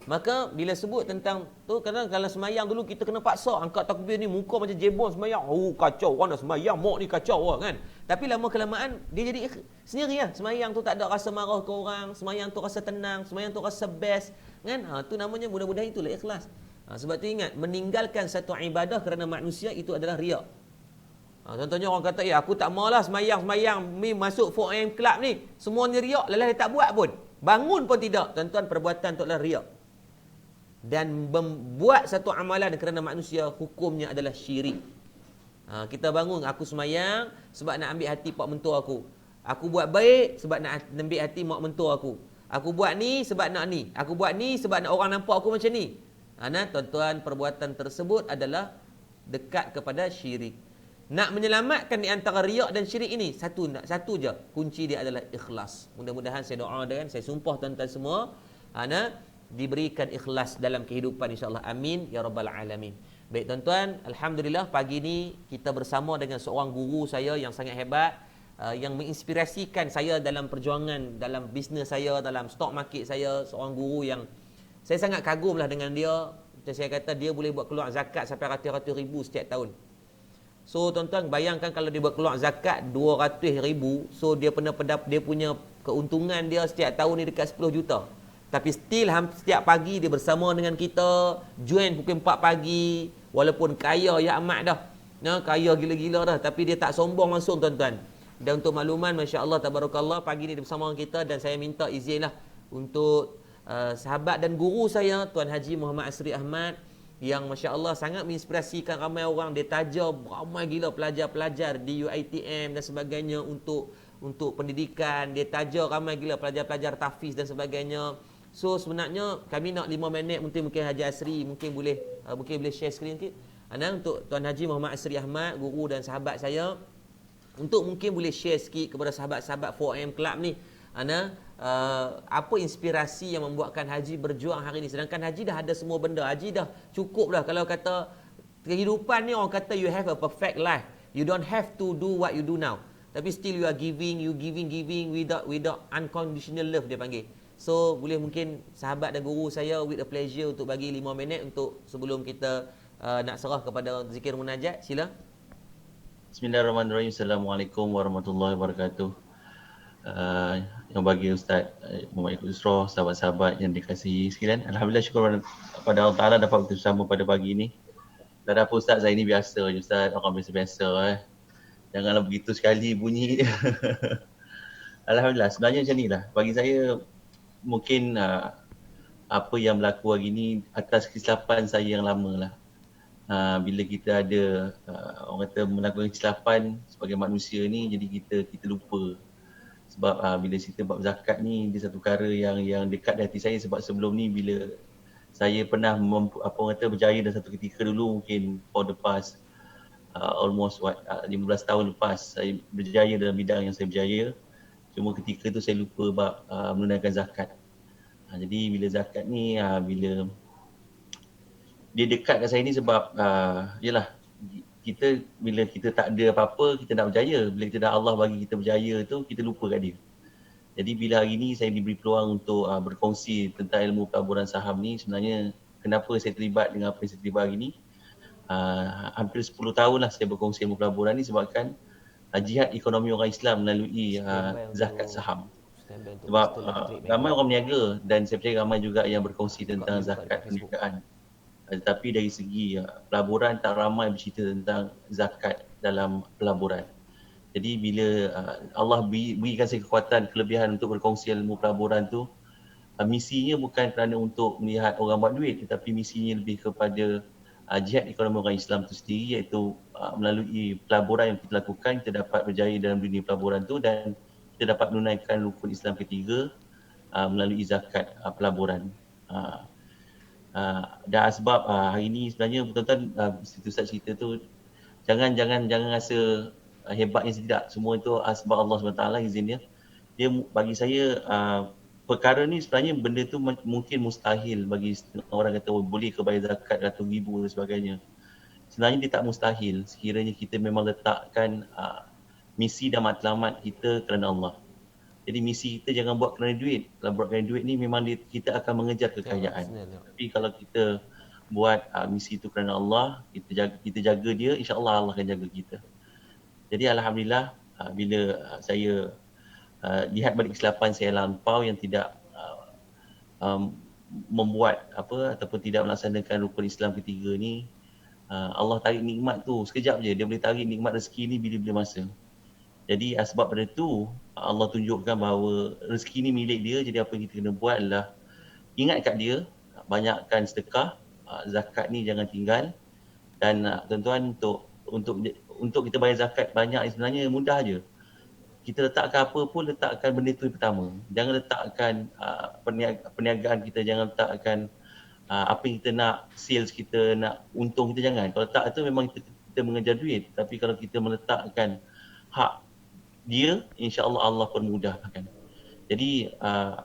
Maka bila sebut tentang tu, kadang kalau semayang dulu kita kena paksa angkat takbir ni, muka macam jebon semayang. Kacau, orang dah semayang, mak ni kacau kan. Tapi lama kelamaan dia jadi sendiri lah. Semayang tu tak ada rasa marah ke orang, semayang tu rasa tenang, semayang tu rasa best, kan? Tu namanya mudah-mudahan itulah ikhlas. Sebab tu ingat, meninggalkan satu ibadah kerana manusia itu adalah riak. Contohnya orang kata, aku tak maulah semayang ni masuk 4am club ni, semua ni riak, lelah dia tak buat pun, bangun pun tidak. Tuan-tuan, perbuatan tu adalah riak. Dan membuat satu amalan kerana manusia, hukumnya adalah syirik. Kita bangun, aku semayang sebab nak ambil hati pak mentua aku. Aku buat baik sebab nak ambil hati mak mentua aku. Aku buat ni sebab nak ni. Aku buat ni sebab nak orang nampak aku macam ni. Tuan-tuan, perbuatan tersebut adalah dekat kepada syirik. Nak menyelamatkan di antara riak dan syirik ini, satu je kunci dia adalah ikhlas. Mudah-mudahan saya doa dan saya sumpah tuan-tuan semua diberikan ikhlas dalam kehidupan, insya-Allah. Amin ya rabbal alamin. Baik tuan-tuan, alhamdulillah pagi ni kita bersama dengan seorang guru saya yang sangat hebat, yang menginspirasikan saya dalam perjuangan dalam bisnes saya, dalam stock market saya. Seorang guru yang saya sangat kagumlah dengan dia. Macam saya kata, dia boleh buat keluar zakat sampai ratus-ratus ribu setiap tahun. So tuan-tuan bayangkan kalau dia buat keluar zakat 200 ribu, so dia punya keuntungan dia setiap tahun ni dekat 10 juta. Tapi still setiap pagi dia bersama dengan kita, join pukul 4 pagi, walaupun kaya ya amat dah. Kaya gila-gila dah, tapi dia tak sombong langsung tuan-tuan. Dan untuk makluman, masya-Allah tabarakallah, pagi ni dia bersama dengan kita dan saya minta izinlah untuk sahabat dan guru saya Tuan Haji Muhammad Asri Ahmad, yang masya-Allah sangat menginspirasikan ramai orang. Dia tajar ramai gila pelajar-pelajar di UiTM dan sebagainya untuk pendidikan. Dia tajar ramai gila pelajar-pelajar tahfiz dan sebagainya. So sebenarnya kami nak 5 minit, mungkin Haji Asri mungkin boleh share screen sikit. Untuk Tuan Haji Muhammad Asri Ahmad, guru dan sahabat saya, untuk mungkin boleh share sikit kepada sahabat-sahabat 4am Club ni, apa inspirasi yang membuatkan Haji berjuang hari ni. Sedangkan Haji dah ada semua benda, Haji dah cukup dah. Kalau kata kehidupan ni, orang kata you have a perfect life, you don't have to do what you do now, tapi still you are giving without unconditional love, dia panggil. So boleh mungkin sahabat dan guru saya with a pleasure untuk bagi 5 minit untuk sebelum kita nak serah kepada zikir munajat. Sila. Bismillahirrahmanirrahim. Assalamualaikum warahmatullahi wabarakatuh. Yang bagi Ustaz Muhammad Yusra, sahabat-sahabat yang dikasihi sekalian, alhamdulillah, syukur kepada Allah Taala dapat bersama pada pagi ini. Tak ada apa Ustaz, saya ni biasa je Ustaz, orang biasa-biasa Janganlah begitu sekali bunyi. Alhamdulillah, sebenarnya macam ni lah. Bagi saya, mungkin apa yang berlaku hari ni atas kesilapan saya yang lama lah. Bila kita ada orang kata melakukan kesilapan sebagai manusia ni, jadi kita lupa. Sebab bila cerita bab zakat ni, dia satu perkara yang dekat di hati saya. Sebab sebelum ni bila saya pernah berjaya dalam satu ketika dulu, mungkin for the past almost 15 tahun lepas, saya berjaya dalam bidang yang saya berjaya. Cuma ketika tu saya lupa bab menunaikan zakat. Jadi bila zakat ni, bila dia dekat kat saya ni sebab yalah, bila kita tak ada apa-apa, kita nak berjaya. Bila kita dah Allah bagi kita berjaya tu, kita lupa kat dia. Jadi bila hari ni saya diberi peluang untuk berkongsi tentang ilmu pelaburan saham ni, sebenarnya kenapa saya terlibat dengan apa yang saya terlibat hari ni. Hampir 10 tahun lah saya berkongsi ilmu pelaburan ni sebabkan jihad ekonomi orang Islam melalui zakat saham. Sebab ramai orang berniaga dan saya percaya ramai juga yang berkongsi tentang zakat perniagaan. Tetapi dari segi pelaburan tak ramai bercerita tentang zakat dalam pelaburan. Jadi bila Allah berikan saya kekuatan, kelebihan untuk berkongsi ilmu pelaburan tu, misinya bukan kerana untuk melihat orang buat duit, tetapi misinya lebih kepada jihad ekonomi orang Islam itu sendiri, iaitu melalui pelaburan yang kita lakukan, kita dapat berjaya dalam dunia pelaburan tu dan kita dapat menunaikan rukun Islam ketiga melalui zakat pelaburan. Dan sebab hari ini sebenarnya betul-betul Ustaz cerita tu, jangan rasa hebatnya tidak. Semua itu sebab Allah SWT izin dia. Dia bagi saya perkara ni sebenarnya benda tu mungkin mustahil bagi orang kata boleh ke bayar zakat ratus ribu dan sebagainya. Sebenarnya dia tak mustahil sekiranya kita memang letakkan misi dan matlamat kita kerana Allah. Jadi misi kita jangan buat kerana duit. Kalau buat kerana duit ni memang kita akan mengejar kekayaan. Tapi kalau kita buat misi itu kerana Allah, kita jaga dia, insya-Allah Allah akan jaga kita. Jadi alhamdulillah bila saya lihat balik kesilapan saya lampau yang tidak membuat ataupun tidak melaksanakan rukun Islam ketiga ni, Allah tarik nikmat tu sekejap je. Dia boleh tarik nikmat rezeki ni bila-bila masa. Jadi sebab pada tu Allah tunjukkan bahawa rezeki ni milik dia. Jadi apa yang kita kena buat adalah ingat kat dia, banyakkan sedekah, zakat ni jangan tinggal. Dan tuan-tuan, untuk kita bayar zakat banyak sebenarnya mudah je. Kita letakkan apa pun, letakkan benda tu yang pertama. Jangan letakkan perniagaan kita, jangan letakkan apa yang kita nak, sales kita, nak untung kita, jangan. Kalau letak tu memang kita mengejar duit. Tapi kalau kita meletakkan hak dia, insya-Allah Allah permudahkan. Jadi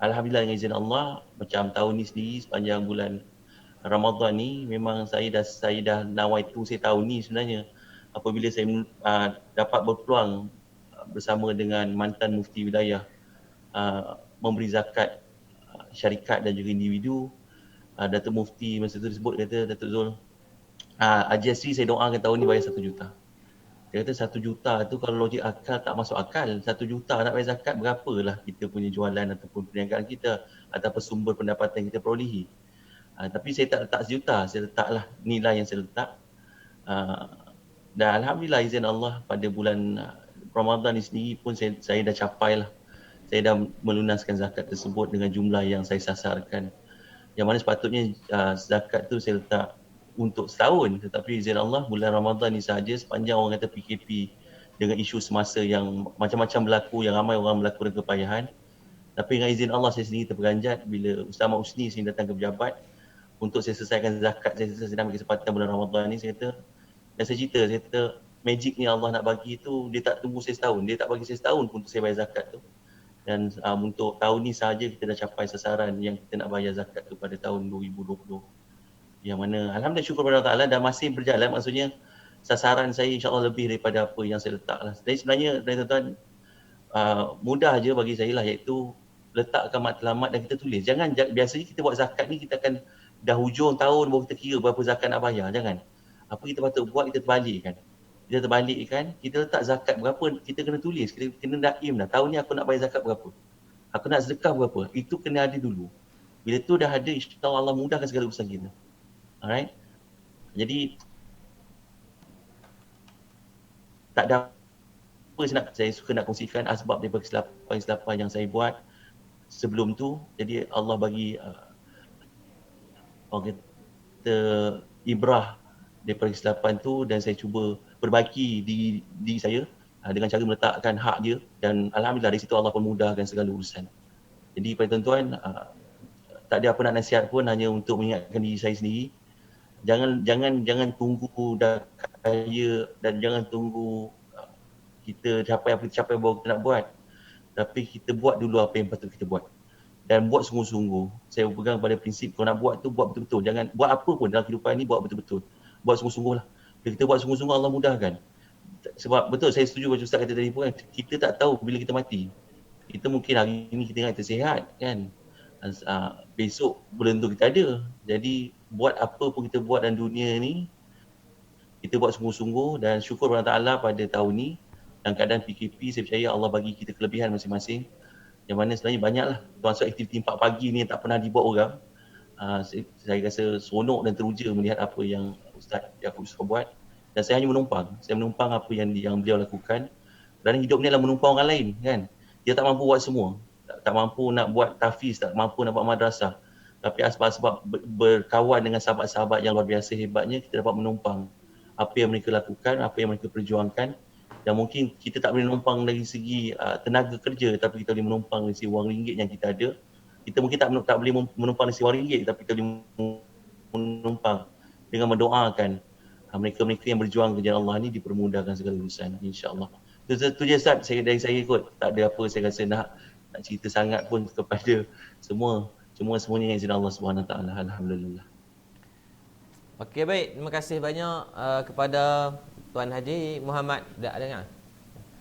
alhamdulillah dengan izin Allah, macam tahun ni sendiri sepanjang bulan Ramadan ni memang saya dah nawaitu saya tahun ni sebenarnya apabila saya dapat berpeluang bersama dengan mantan mufti wilayah memberi zakat syarikat dan juga individu. Datuk Mufti masa tu disebut, kata Datuk Zul, Ajasri saya doakan tahun ni bayar 1 juta. Dia kata 1 juta tu kalau logik akal tak masuk akal. 1 juta nak bayar zakat, berapalah kita punya jualan ataupun perniagaan kita ataupun sumber pendapatan kita perolehi. Tapi saya tak letak 1 juta, saya letaklah nilai yang saya letak. Dan alhamdulillah izin Allah pada bulan Ramadan ni sendiri pun saya dah capai lah. Saya dah melunaskan zakat tersebut dengan jumlah yang saya sasarkan. Yang mana sepatutnya zakat tu saya letak untuk setahun, tetapi izin Allah bulan Ramadan ni sahaja, sepanjang orang kata PKP dengan isu semasa yang macam-macam berlaku, yang ramai orang berlaku dengan kepayahan. Tapi dengan izin Allah saya sendiri terperanjat bila Ustaz Ahmad Husni sini datang ke pejabat untuk saya selesaikan zakat. Saya ambil kesempatan bulan Ramadan ni, saya kata, dan saya cerita, saya kata magic ni Allah nak bagi tu, dia tak tunggu saya setahun, dia tak bagi saya setahun pun untuk saya bayar zakat tu. Dan untuk tahun ni sahaja kita dah capai sasaran yang kita nak bayar zakat tu pada tahun 2020. Yang mana alhamdulillah syukur kepada Allah Ta'ala dah masih berjalan, maksudnya sasaran saya insya-Allah lebih daripada apa yang saya letak lah. Jadi sebenarnya tuan-tuan, mudah je bagi saya lah, iaitu letakkan matlamat dan kita tulis. Biasanya kita buat zakat ni kita akan dah hujung tahun baru kita kira berapa zakat nak bayar, jangan. Apa kita patut buat, kita terbalikkan. Kita letak zakat berapa, kita kena tulis, kita kena daim dah. Tahun ni aku nak bayar zakat berapa, aku nak sedekah berapa, itu kena ada dulu. Bila tu dah ada, insya-Allah Allah mudahkan segala urusan kita. Alright. Jadi tak ada apa saya suka nak kongsikan asbab daripada kesilapan yang saya buat sebelum tu. Jadi Allah bagi orang kata ibrah daripada kesilapan tu, dan saya cuba perbaiki diri saya dengan cara meletakkan hak dia, dan alhamdulillah dari situ Allah permudahkan segala urusan. Jadi pada tuan-tuan, tak ada apa nak nasihat pun, hanya untuk mengingatkan diri saya sendiri. Jangan tunggu dah kaya dan jangan tunggu kita capai apa kita capai baru kita nak buat. Tapi kita buat dulu apa yang patut kita buat. Dan buat sungguh-sungguh. Saya pegang pada prinsip kalau nak buat tu buat betul-betul. Jangan buat apa pun dalam kehidupan ni, buat betul-betul. Buat sungguh-sungguh lah. Bila kita buat sungguh-sungguh, Allah mudahkan. Sebab betul saya setuju macam Ustaz kata tadi pun, kita tak tahu bila kita mati. Kita mungkin hari ni kita ingat kita sihat kan. Besok belum tentu kita ada. Jadi buat apa pun kita buat dalam dunia ni, kita buat sungguh-sungguh, dan syukur kepada Allah Ta'ala pada tahun ni dalam keadaan PKP, saya percaya Allah bagi kita kelebihan masing-masing, yang mana sebenarnya banyaklah termasuk aktiviti 4 pagi ni yang tak pernah dibuat orang. Saya rasa seronok dan teruja melihat apa yang Ustaz Yaakob Yusof buat, dan saya hanya menumpang. Saya menumpang apa yang beliau lakukan. Dan hidup ni adalah menumpang orang lain kan. Dia tak mampu buat semua. Tak mampu nak buat tahfiz, tak mampu nak buat madrasah. Tapi sebab berkawan dengan sahabat-sahabat yang luar biasa hebatnya, kita dapat menumpang apa yang mereka lakukan, apa yang mereka perjuangkan. Dan mungkin kita tak boleh menumpang dari segi tenaga kerja, tapi kita boleh menumpang dari segi wang ringgit yang kita ada. Kita mungkin tak boleh menumpang dari segi wang ringgit, tapi kita boleh menumpang dengan mendoakan mereka-mereka yang berjuang ke jalan Allah ni dipermudahkan segala urusan, insya-Allah. Itu je Ustaz, dari saya kot. Tak ada apa saya rasa nak cerita sangat pun kepada semuanya yang izin Allah Subhanahu Taala. Alhamdulillah. Okey, baik. Terima kasih banyak kepada Tuan Haji Muhammad. Tak dengar?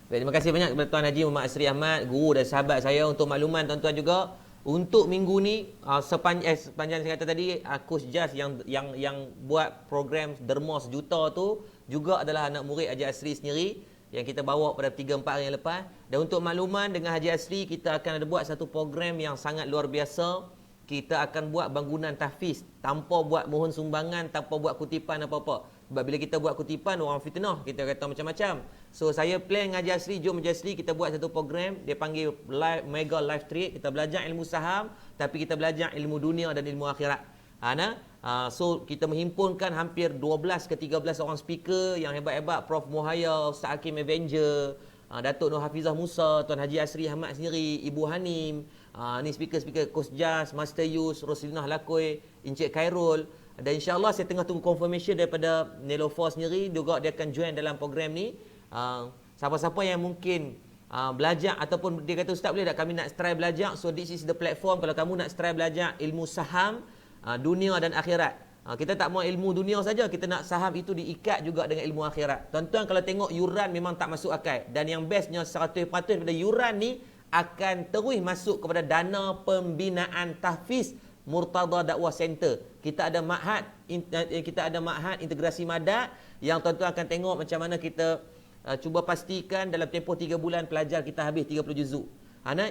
Baik, terima kasih banyak kepada Tuan Haji Muhammad Asri Ahmad, guru dan sahabat saya. Untuk makluman tuan-tuan juga, untuk minggu ni sepanjang saya kata tadi, Coach Jas yang buat program Derma Sejuta tu juga adalah anak murid Haji Asri sendiri yang kita bawa pada 3-4 hari yang lepas. Dan untuk makluman, dengan Haji Asri kita akan ada buat satu program yang sangat luar biasa. Kita akan buat bangunan tahfiz tanpa buat mohon sumbangan, tanpa buat kutipan apa-apa. Sebab bila kita buat kutipan, orang fitnah, kita kata macam-macam. So saya plan dengan Haji Asri, jom Haji Asri kita buat satu program, dia panggil Mega Live Trade. Kita belajar ilmu saham, tapi kita belajar ilmu dunia dan ilmu akhirat. So kita menghimpunkan hampir 12 ke 13 orang speaker yang hebat-hebat, Prof Muhaya, Ustaz Hakim Avenger, Datuk Nur Hafizah Musa, Tuan Haji Asri Ahmad sendiri, Ibu Hanim, ni speaker-speaker Coach Jas, Master Yus, Roslina Lakoi, Encik Khairul. Dan insya-Allah saya tengah tunggu confirmation daripada Nelofor sendiri, juga dia akan join dalam program ni. Siapa-siapa yang mungkin belajar ataupun dia kata Ustaz boleh tak kami nak try belajar, so this is the platform. Kalau kamu nak try belajar ilmu saham, dunia dan akhirat. Kita tak mahu ilmu dunia saja, kita nak saham itu diikat juga dengan ilmu akhirat. Tuan-tuan kalau tengok yuran memang tak masuk akal. Dan yang bestnya 100% daripada yuran ni akan terus masuk kepada dana pembinaan tahfiz Murtada Dakwah Center. Kita ada ma'had integrasi madat yang tuan-tuan akan tengok macam mana kita cuba pastikan dalam tempoh 3 bulan pelajar kita habis 30 juzuk.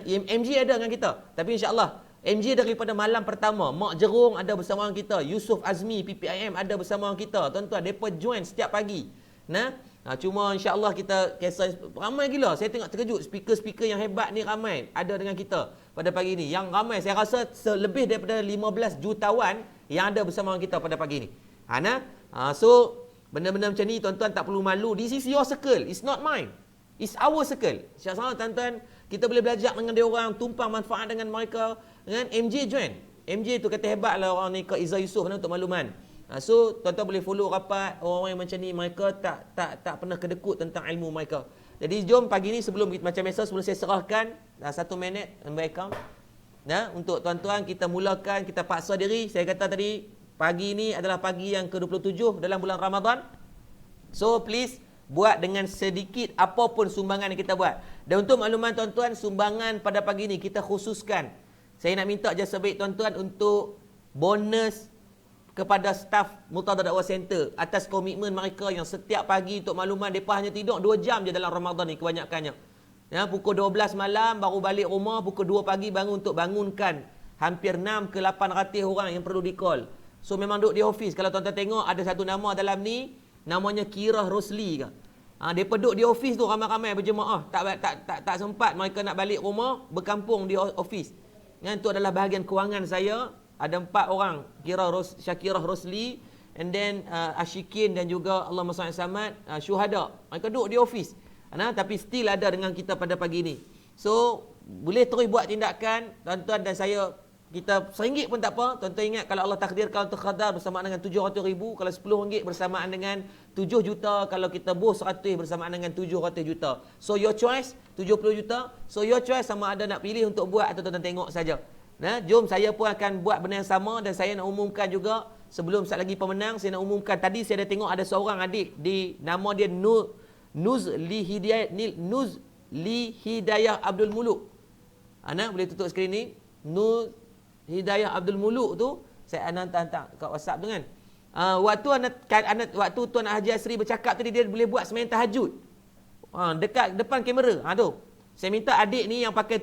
MG ada dengan kita. Tapi insya-Allah MG daripada malam pertama, Mak Jerung ada bersama kita, Yusuf Azmi PPIM ada bersama kita. Tuan-tuan, depa join setiap pagi. Cuma insya-Allah kita kisah ramai gila. Saya tengok terkejut, speaker-speaker yang hebat ni ramai ada dengan kita pada pagi ni. Yang ramai saya rasa lebih daripada 15 jutawan yang ada bersama kita pada pagi ni. So benda-benda macam ni tuan-tuan tak perlu malu. This is your circle, it's not mine. It's our circle. InsyaAllah tuan-tuan, kita boleh belajar dengan dia orang, tumpang manfaat dengan mereka. Dengan MJ join. MJ tu kata hebat lah orang ni, Kak Izzah Yusof untuk makluman. So tuan-tuan boleh follow rapat orang-orang yang macam ni, mereka tak pernah kedekut tentang ilmu mereka. Jadi jom pagi ni sebelum macam biasa, sebelum saya serahkan 1 minit by account. Untuk tuan-tuan kita mulakan, kita paksa diri. Saya kata tadi pagi ni adalah pagi yang ke-27 dalam bulan Ramadan. So please buat dengan sedikit apapun sumbangan yang kita buat. Dan untuk makluman tuan-tuan, sumbangan pada pagi ni kita khususkan. Saya nak minta jasa baik tuan-tuan untuk bonus kepada staf Murtada Dakwah Center atas komitmen mereka yang setiap pagi untuk makluman mereka hanya tidur 2 jam je dalam Ramadan ni kebanyakannya. Pukul 12 malam baru balik rumah, pukul 2 pagi bangun untuk bangunkan hampir 6 ke 800 orang yang perlu di call. So memang duduk di office. Kalau tuan-tuan tengok ada satu nama dalam ni, namanya Kira Rosli ke. Mereka duduk di office tu ramai-ramai berjemaah. Tak sempat mereka nak balik rumah, berkampung di office. Itu adalah bahagian kewangan saya. Ada 4 orang, Syakirah Rosli, and then Ashikin dan juga Allahumma salli Samad, Syuhada. Mereka duduk di office. Tapi still ada dengan kita pada pagi ni. So boleh terus buat tindakan tuan-tuan dan saya. Kita RM1 pun tak apa. Tuan-tuan ingat kalau Allah takdirkan terkhadar bersamaan dengan 700,000, kalau RM10 bersamaan dengan 7 juta, kalau kita bos 100 bersamaan dengan 700 juta. So your choice 70 juta. So your choice sama ada nak pilih untuk buat atau tuan-tuan tengok saja. Jom saya pun akan buat benda yang sama. Dan saya nak umumkan juga sebelum saat lagi pemenang, saya nak umumkan tadi saya ada tengok ada seorang adik di nama dia Nuzli Hidayah Abdul Muluk. Boleh tutup skrin ni. Hidayah Abdul Muluk tu saya hantar kat WhatsApp tu kan. Waktu Tuan Haji Asri bercakap tadi, dia boleh buat sembahyang tahajud. Dekat depan kamera. Tu. Saya minta adik ni yang pakai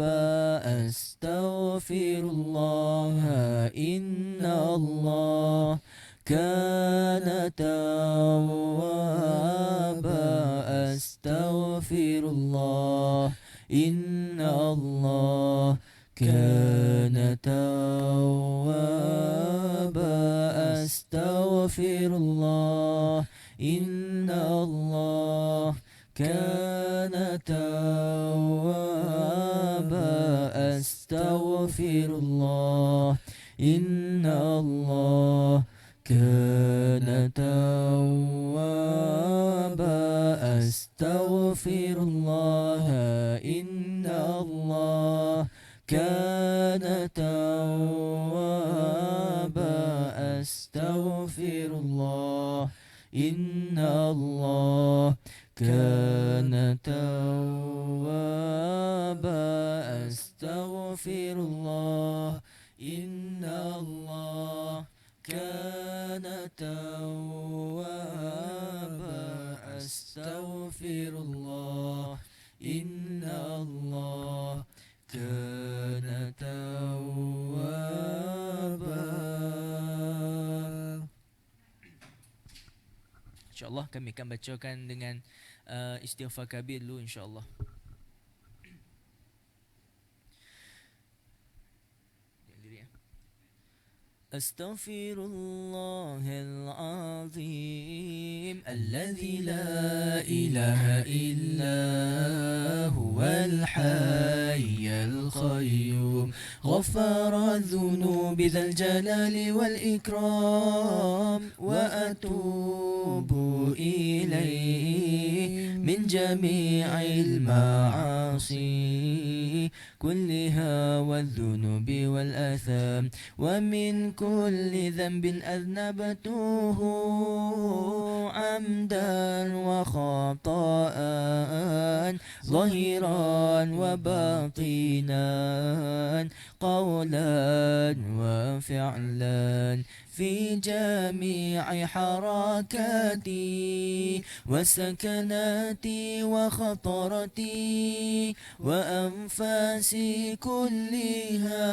أستغفر الله إن الله كان توابا أستغفر الله إن الله كان توابا أستغفر الله إن الله كان توابا أستغفر الله إن الله كان توابا أستغفر الله إن الله كان توابا أستغفر الله إن الله كان توابا أستغفر الله إن الله كان توابا أستغفر الله إن الله كان توابا. InsyaAllah kami akan bacakan dengan istighfar kabir dulu insyaAllah. أستغفر الله العظيم الذي لا إله إلا هو الحي القيوم غفار الذنوب ذا الجلال والإكرام وأتوب إليه من جميع المعاصي كلها والذنوب والآثام ومن كل ذنب أذنبته عمدا وخطأ ظاهرا وباطنا قولا وفعلا في جميع حركاتي وسكناتي وخطرتي وأنفاسي كلها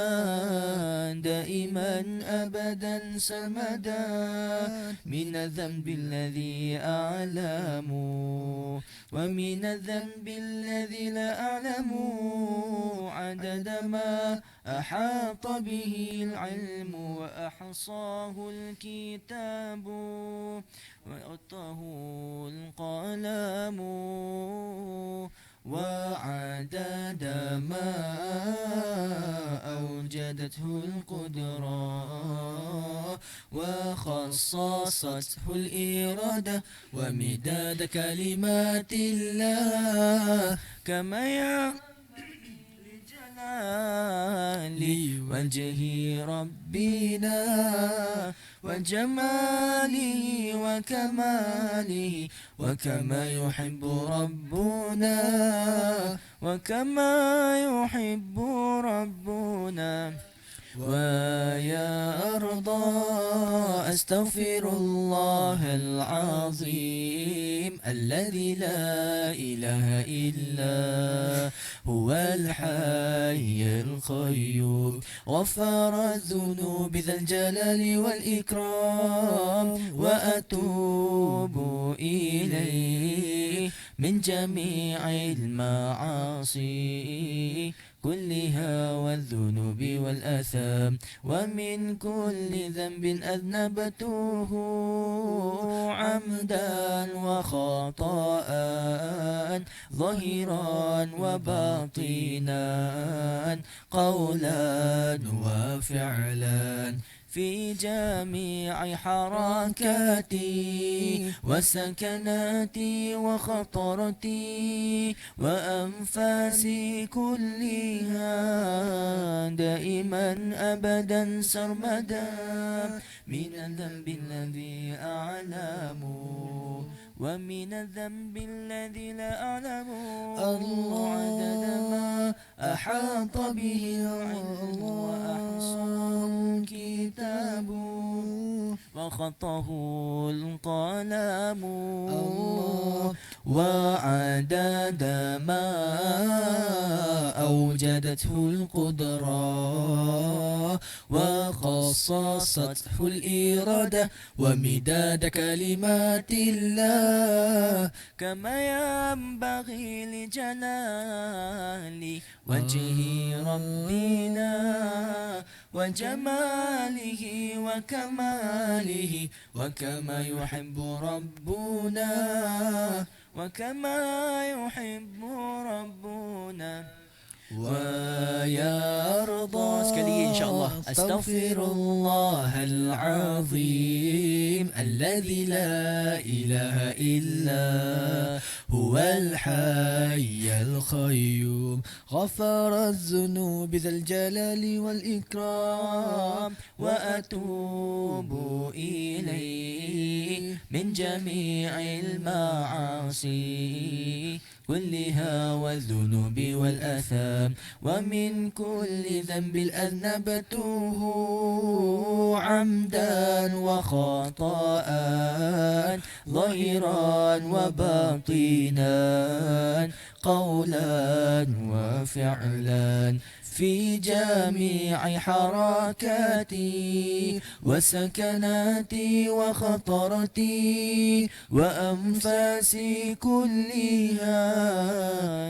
دائما أبدا سرمدا من الذنب الذي أعلم ومن الذنب الذي لا أعلم عدد ما أحاط به العلم وأحصاه الكتاب وأعطاه القلم وعدد ما أوجدته القدرة وخصصته الإرادة ومداد كلمات الله كما لوجه ربنا وجماله وكماله وكما يحب ربنا وكما يحب ربنا ويا أرضى أستغفر الله العظيم الذي لا إله إلا هو الحي القيوم غفار الذنوب ذا الجلال والإكرام وأتوب إليه من جميع المعاصي كلها والذنوب والآثام ومن كل ذنب أذنبته عمدا وخطأ ظاهرا وباطنا قولا وفعلا في جميع حركاتي وسكناتي وخطرتي وأنفاسي كلها دائما أبدا سرمدا من الذنب الذي أعلم ومن الذنب الذي لا أعلم الله عدد ما أحاط به العلم وأحصاه الكتاب وخطه القلم وعدد ما أوجدته القدرة وخصصته الإرادة ومداد كلمات الله كما ينبغي لجلال وجه ربنا وجماله وكماله وكما يحب ربنا وكما يحب ربنا ويرضى sekali insyaallah astaghfirullah العظيم الذي لا إله إلا هو الحي القيوم غفر الذنوب ذا الجلال والإكرام وأتوب إليه من جميع المعاصي كلها والذنوب والآثام ومن كل ذنب أذنبته عمدا وخطأ ظاهرا وباطنا قولا وفعلا في جميع حركاتي وسكناتي وخطرتي وأنفاسي كلها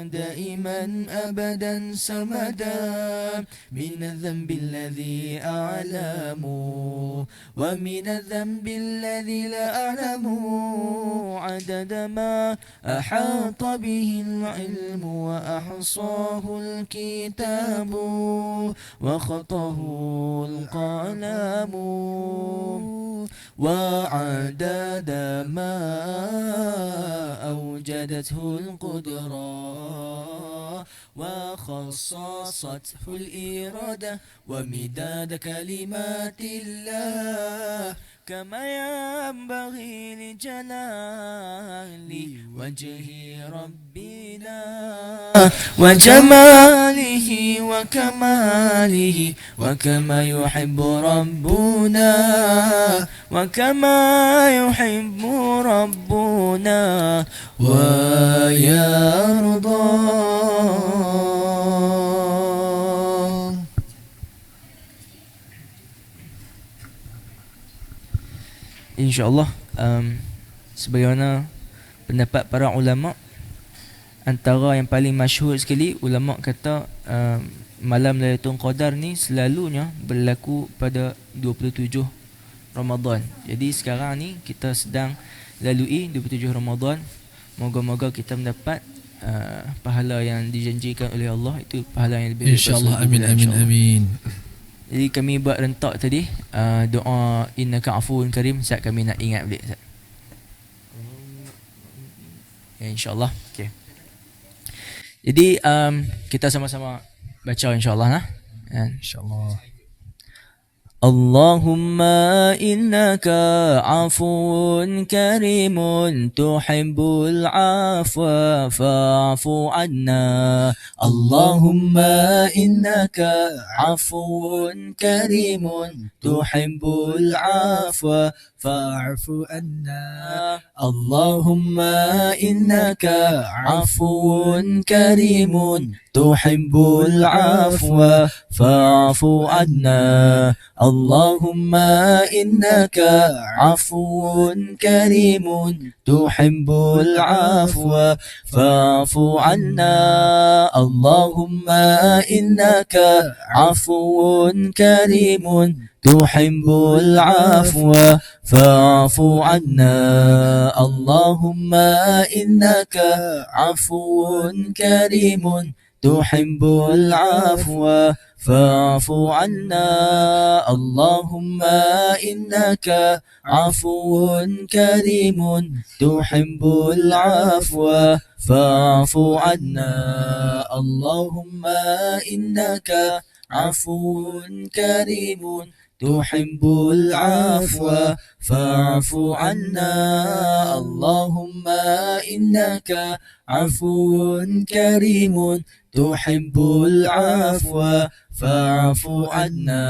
دائما أبدا سمدا من الذنب الذي أعلم ومن الذنب الذي لا أعلم عدد ما أحاط به العلم وأحصاه الكتاب وخطه القلم وعدد ما أوجدته القدرة وخصصته الإرادة ومداد كلمات الله كما ينبغي لجلال وجه ربنا وجماله وكماله وكما يحب ربنا وكما يحب ربنا ويرضى. InsyaAllah sebagaimana pendapat para ulama, antara yang paling masyhur sekali, ulama kata malam Lailatul Qadar ni selalunya berlaku pada 27 Ramadan. Jadi sekarang ni kita sedang lalui 27 Ramadan. Moga-moga kita mendapat pahala yang dijanjikan oleh Allah, itu pahala yang lebih InsyaAllah. Amin, amin, amin. Jadi kami buat rentak tadi doa innaka afuwun karim. Ustaz, kami nak ingat balik Ustaz. Ya, insyaAllah. Okay. Jadi kita sama-sama baca insyaAllah lah. InsyaAllah. Allahumma innaka afuwun karimun tuhibbul afwa fa'fu anna. Allahumma innaka afuwun karimun tuhibbul afwa fa'fu anna. Allahumma innaka afuwun karimun tuhibbul afwa fa'fu anna. Allahumma innaka afuwun karimun tuhibbul afwa fa'fu anna. Allahumma innaka afuwun karimun tuhibbul afwa fa'fu anna. Allahumma innaka afuwun karimun tuhibbul afwa fa'fu anna. Allahumma innaka afuwun karimun tuhibbul afwa fa'fu anna. Allahumma innaka afuwun karimun tuhibbul afwa fa'fu anna. Allahumma innaka afuwun karimun tuhibbul afwa fa'fu anna.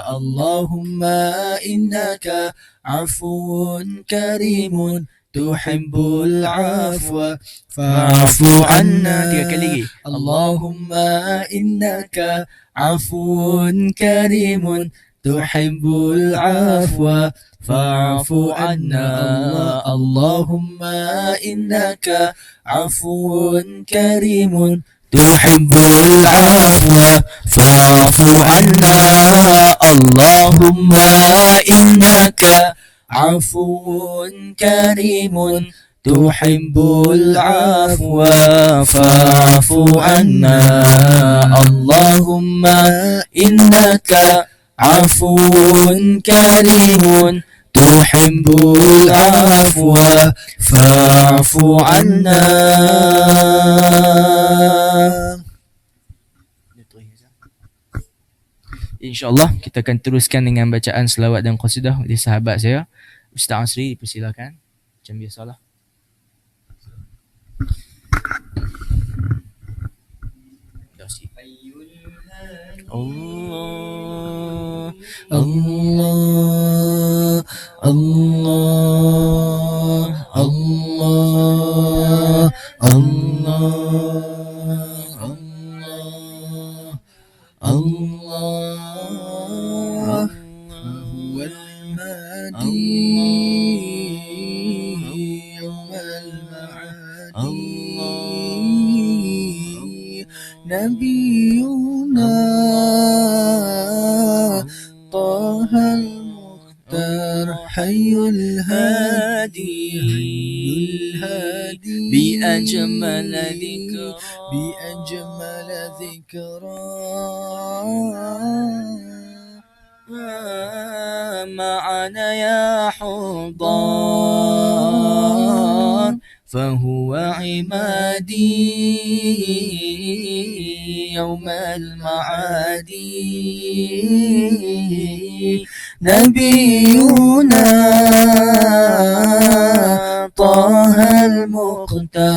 Allahumma innaka afuwun karimun تحب العفو فاعف عنا. 3 kali lagi. اللهم إنك عفو كريم تحب العفو فاعف عنا. اللهم إنك عفو كريم تحب العفو فاعف عنا. اللهم إنك عفو كريم تحب العفو فاعف عنا. اللهم إنك عفو كريم تحب العفو فاعف عنا. InsyaAllah kita akan teruskan dengan bacaan selawat dan qasidah oleh sahabat saya Ustaz Asri. Dipersilakan macam biasalah. Allah Allah Allah Allah Allah Allah هو المهدي يوم المعادي نبينا طه المختار حي الهادي بأجمل ذكرى معنا يا حضار فهو عمادي يوم المعادي نبينا طه المختار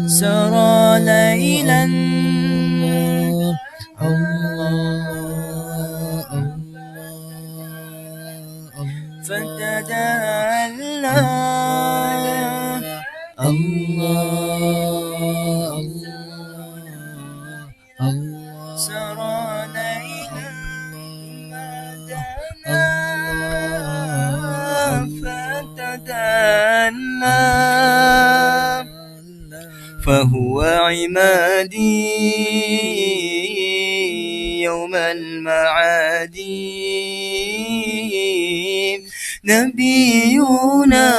سرى ليلا فتدلى سرى ليلا فتدلى فهو عمادي يوم المعادي نبينا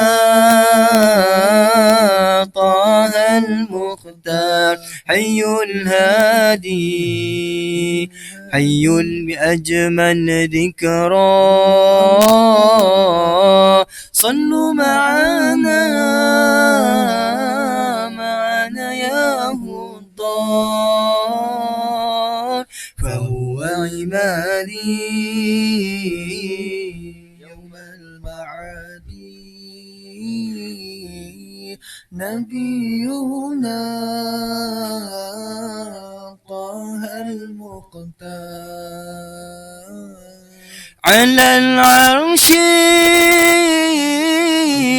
طه المختار حي الهادي حي بأجمل ذكرى صلوا معنا يا هدار فهو عمادي يوم المعادي نبينا طه المختار على العرش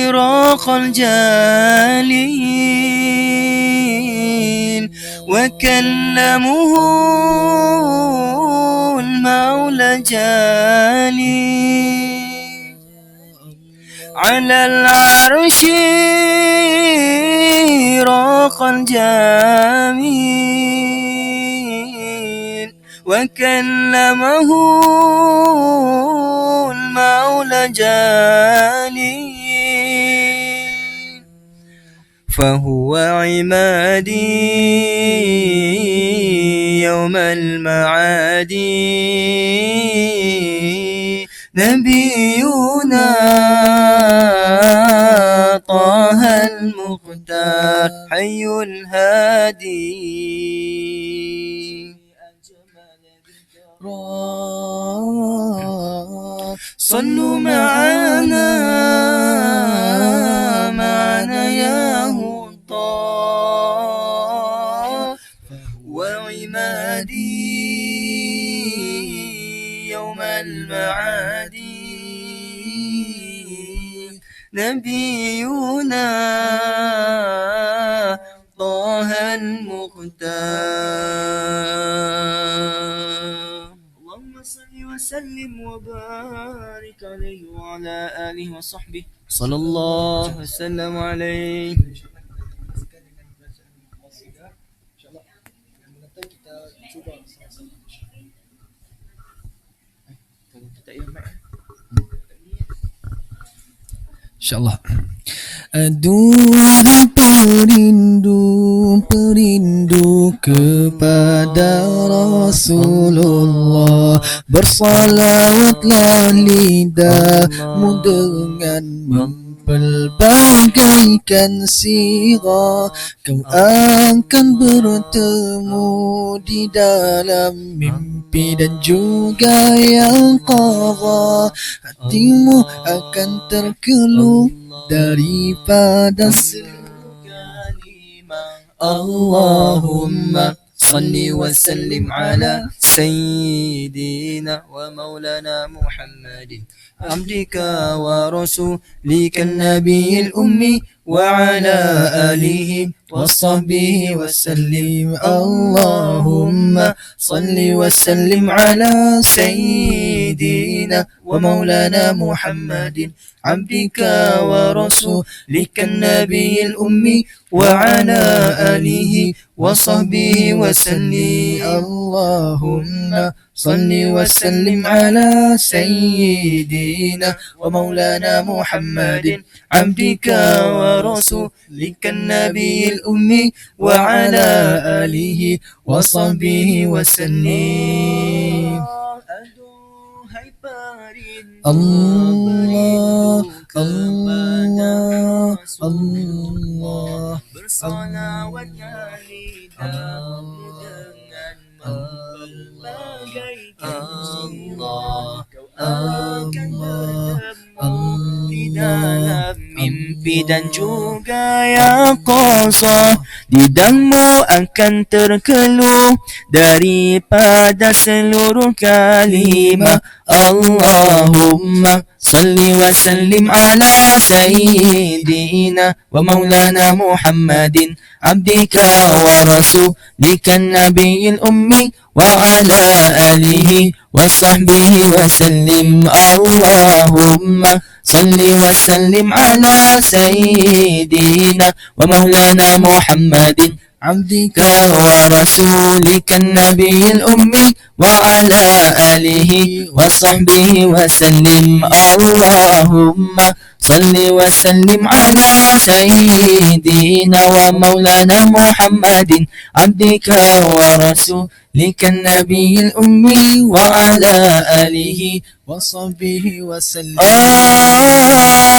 راق الجليل وكلمه المولى جليل على العرش راق الجميل وكلمه المولى جليل فهو عمادي يوم المعادي نبينا طه المختار حي الهادي صلوا معنا يا هدار وعمادي المعادي نبينا طه المختار اللهم صل وسلم وبارك عليه وعلى آله وصحبه صلى الله وسلم عليه. InsyaAllah. Aduhai perindu kepada Rasulullah, bersalawatlah lidahmu dengan mempelbagaikan sirah. Kau akan bertemu di dalam mimpi dan juga yang qadha. Hatimu akan terkeluh daripada seluruh kalimah. Allahumma salli wa sallim ala sayyidina wa maulana Muhammadin abdika wa rasulika nabiyil ummi wa ala alihi wa sahbihi wa sallim. Allahumma salli wa sallim ala sayyidina wa maulana Muhammadin abdika wa rasulika nabiyil ummi wa ala alihi wa sahbihi wa sallim. Allahumma salli wa sallim ala sayyidina wa maulana Muhammadin abdika wa rasulika nabiyil ummi wa ala alihi wa sahbihi wa sallim. Allah, Allah, Allah, bersalawatnya lidahmu dengan membagaikan Allah. Kau akan bertemu di dalam mimpi dan juga yaqazah. Lidahmu akan terkeluh daripada seluruh kalimah. Allahumma salli wa sallim ala sayyidina wa maulana Muhammadin abdika wa rasulika nabiyil ummi wa ala alihi wa sahbihi wa sallim. Allahumma salli wa sallim ala sayyidina wa maulana Muhammadin abdika wa rasulika nabiyil ummi wa ala alihi wa sahbihi wa sallim. Allahumma salli wa sallim ala sayyidina wa maulana Muhammadin abdika wa rasulika nabiyil ummi wa ala alihi wa sahbihi wa sallim.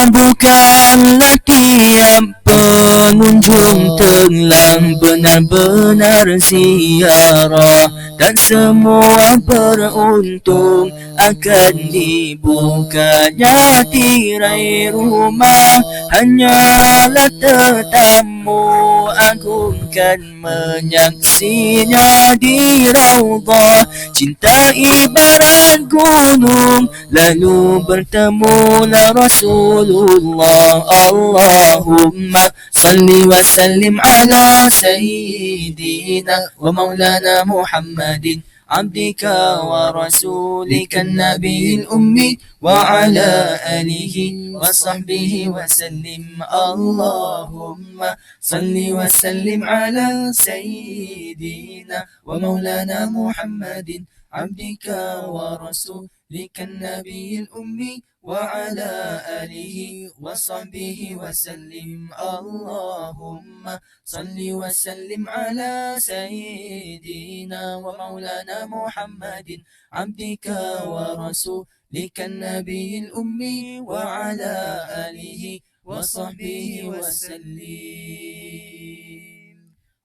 Bukanlah tiap pengunjung telah benar-benar ziarah, dan semua beruntung akan dibukanya tirai rumah. Hanyalah tetamu agung kan menyaksinya di raudhah. Cinta ibarat gunung, lalu bertemulah Rasulullah. Allahumma salli wa sallim ala sayyidina wa maulana Muhammadin abdika wa rasulika nabiyil ummi wa ala alihi wa sahbihi wa sallim. Allahumma salli wa sallim ala sayyidina wa maulana Muhammadin abdika wa rasulika nabiyil ummi wa ala alihi wa sahbihi wa sallim. Allahumma salli wa sallim ala sayyidina wa maulana Muhammadin abdika wa rasulika nabiyil ummi wa ala alihi wa sahbihi wa sallim.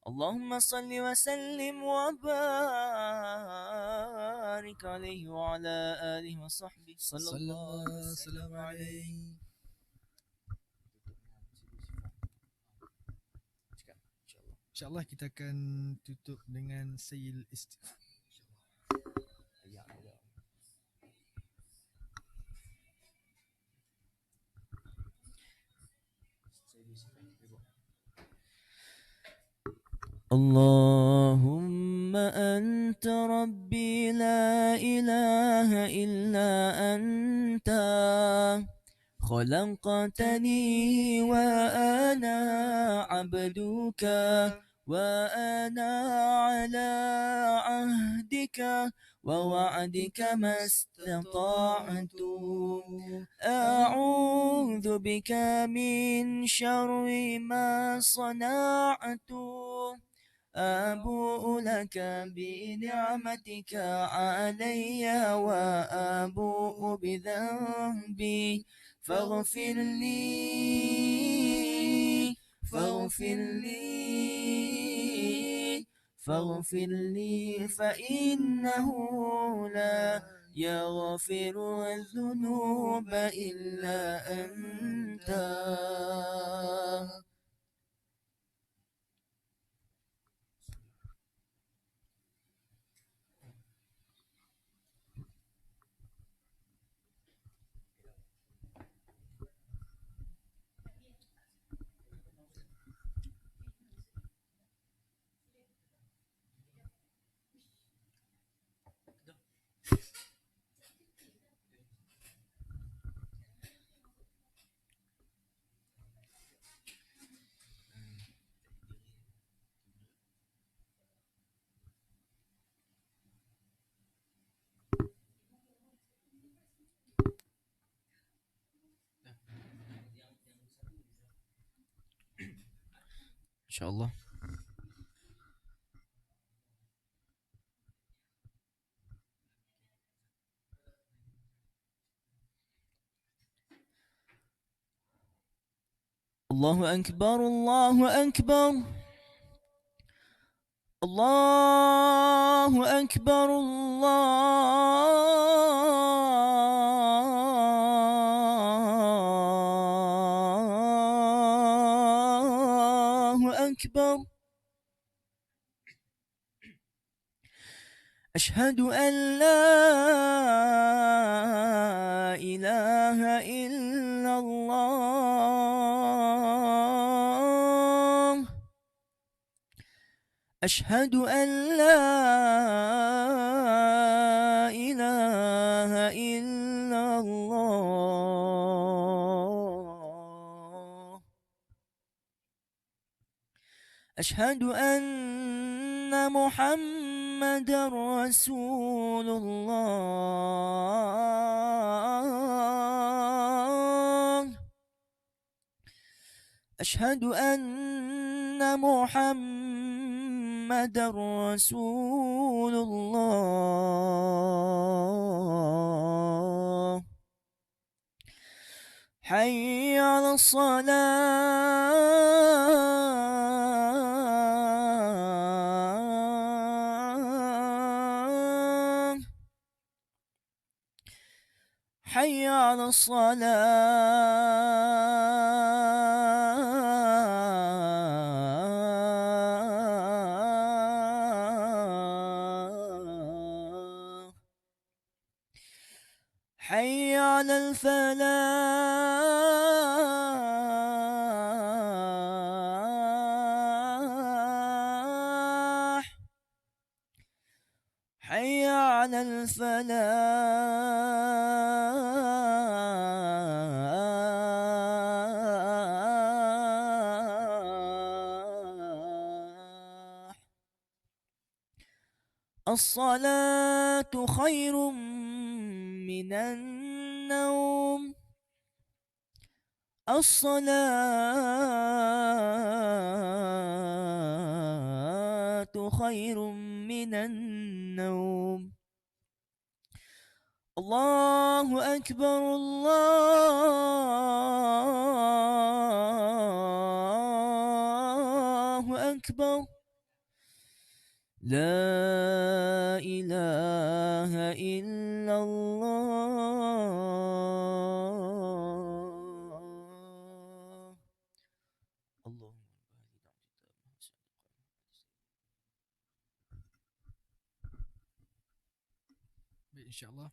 Allahumma salli wa sallim wa barik alaihi wa ala alihi wa sahbihi sallallahu alaihi. InsyaAllah kita akan tutup dengan Sayyil Istighfar. اللهم أنت ربي لا إله إلا أنت خلقتني وأنا عبدك وأنا على عهدك ووعدك ما استطعت أعوذ بك من شر ما صنعت أبوء لك بنعمتك علي وأبوء بذنبي فاغفر لي فاغفر لي فاغفر لي فإنه لا يغفر الذنوب إلا أنت. InsyaAllah. الله أكبر الله أكبر الله أكبر الله أكبر أشهد أن لا إله إلا الله أشهد أن لا إله إلا الله أشهد أن محمد رسول الله أشهد أن محمد رسول الله حي على الصلاة حي على الصلاة حي على الفلاح حي على الفلاح الصلاة خير من النوم الصلاة خير من النوم الله أكبر الله أكبر لا إله إلا الله اللهم Baik, insyaAllah.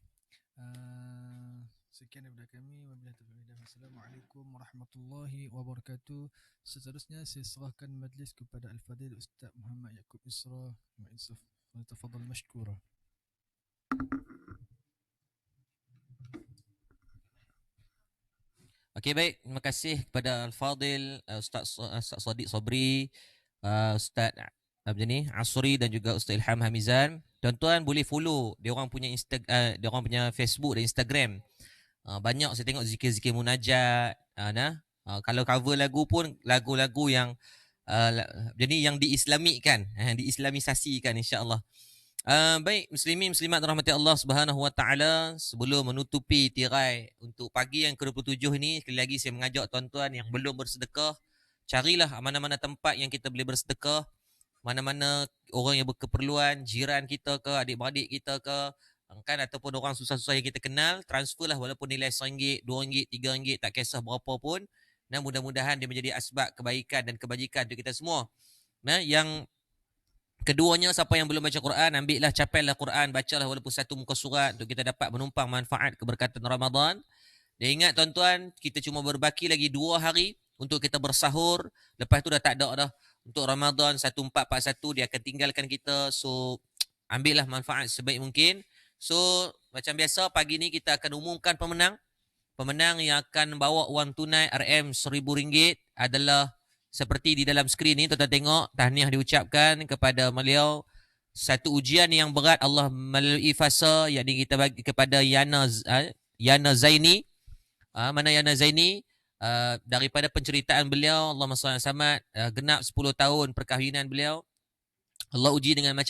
Sekian daripada kami. Wabillahi taufiq wal hidayah. Assalamualaikum warahmatullahi wabarakatuh. Seterusnya saya serahkan majlis kepada Al-Fadil Ustaz Muhammad Yaakob Isra. Ma'isaf. Tafadhal mashkura. Okey, baik. Terima kasih kepada Al-Fadil, Ustaz Sadiq Sabri, Ustaz Asri dan juga Ustaz Ilham Hamizan. Tuan-tuan boleh follow dia orang punya dia orang punya Facebook dan Instagram. Banyak saya tengok zikir-zikir munajat, kalau cover lagu pun lagu-lagu yang yang diislamikan, diislamisasikan insya-Allah. Baik, muslimin muslimat rahmati Allah Subhanahu wa taala, sebelum menutupi tirai untuk pagi yang ke-27 ini, sekali lagi saya mengajak tuan-tuan yang belum bersedekah, carilah mana-mana tempat yang kita boleh bersedekah, mana-mana orang yang berkeperluan, jiran kita ke, adik-beradik kita ke, kan, ataupun orang susah-susah yang kita kenal, transferlah walaupun nilai RM1, RM2, RM3, tak kisah berapa pun. Dan mudah-mudahan dia menjadi asbab kebaikan dan kebajikan untuk kita semua. Yang keduanya, siapa yang belum baca Quran, ambillah, capailah Quran, bacalah walaupun satu muka surat untuk kita dapat menumpang manfaat keberkatan Ramadan. Dan ingat tuan-tuan, kita cuma berbaki lagi 2 hari untuk kita bersahur. Lepas tu dah tak ada dah. Untuk Ramadan 1441 dia akan tinggalkan kita. So ambillah manfaat sebaik mungkin. So macam biasa, pagi ni kita akan umumkan pemenang. Pemenang yang akan bawa wang tunai RM1,000 adalah seperti di dalam skrin ni, tuan-tuan tengok, tahniah diucapkan kepada beliau. Satu ujian yang berat Allah melalui fasa, yang kita bagi kepada Yana Zaini. Mana Yana Zaini? Daripada penceritaan beliau, Allahumma salli ala Muhammad, genap 10 tahun perkahwinan beliau. Allah uji dengan macam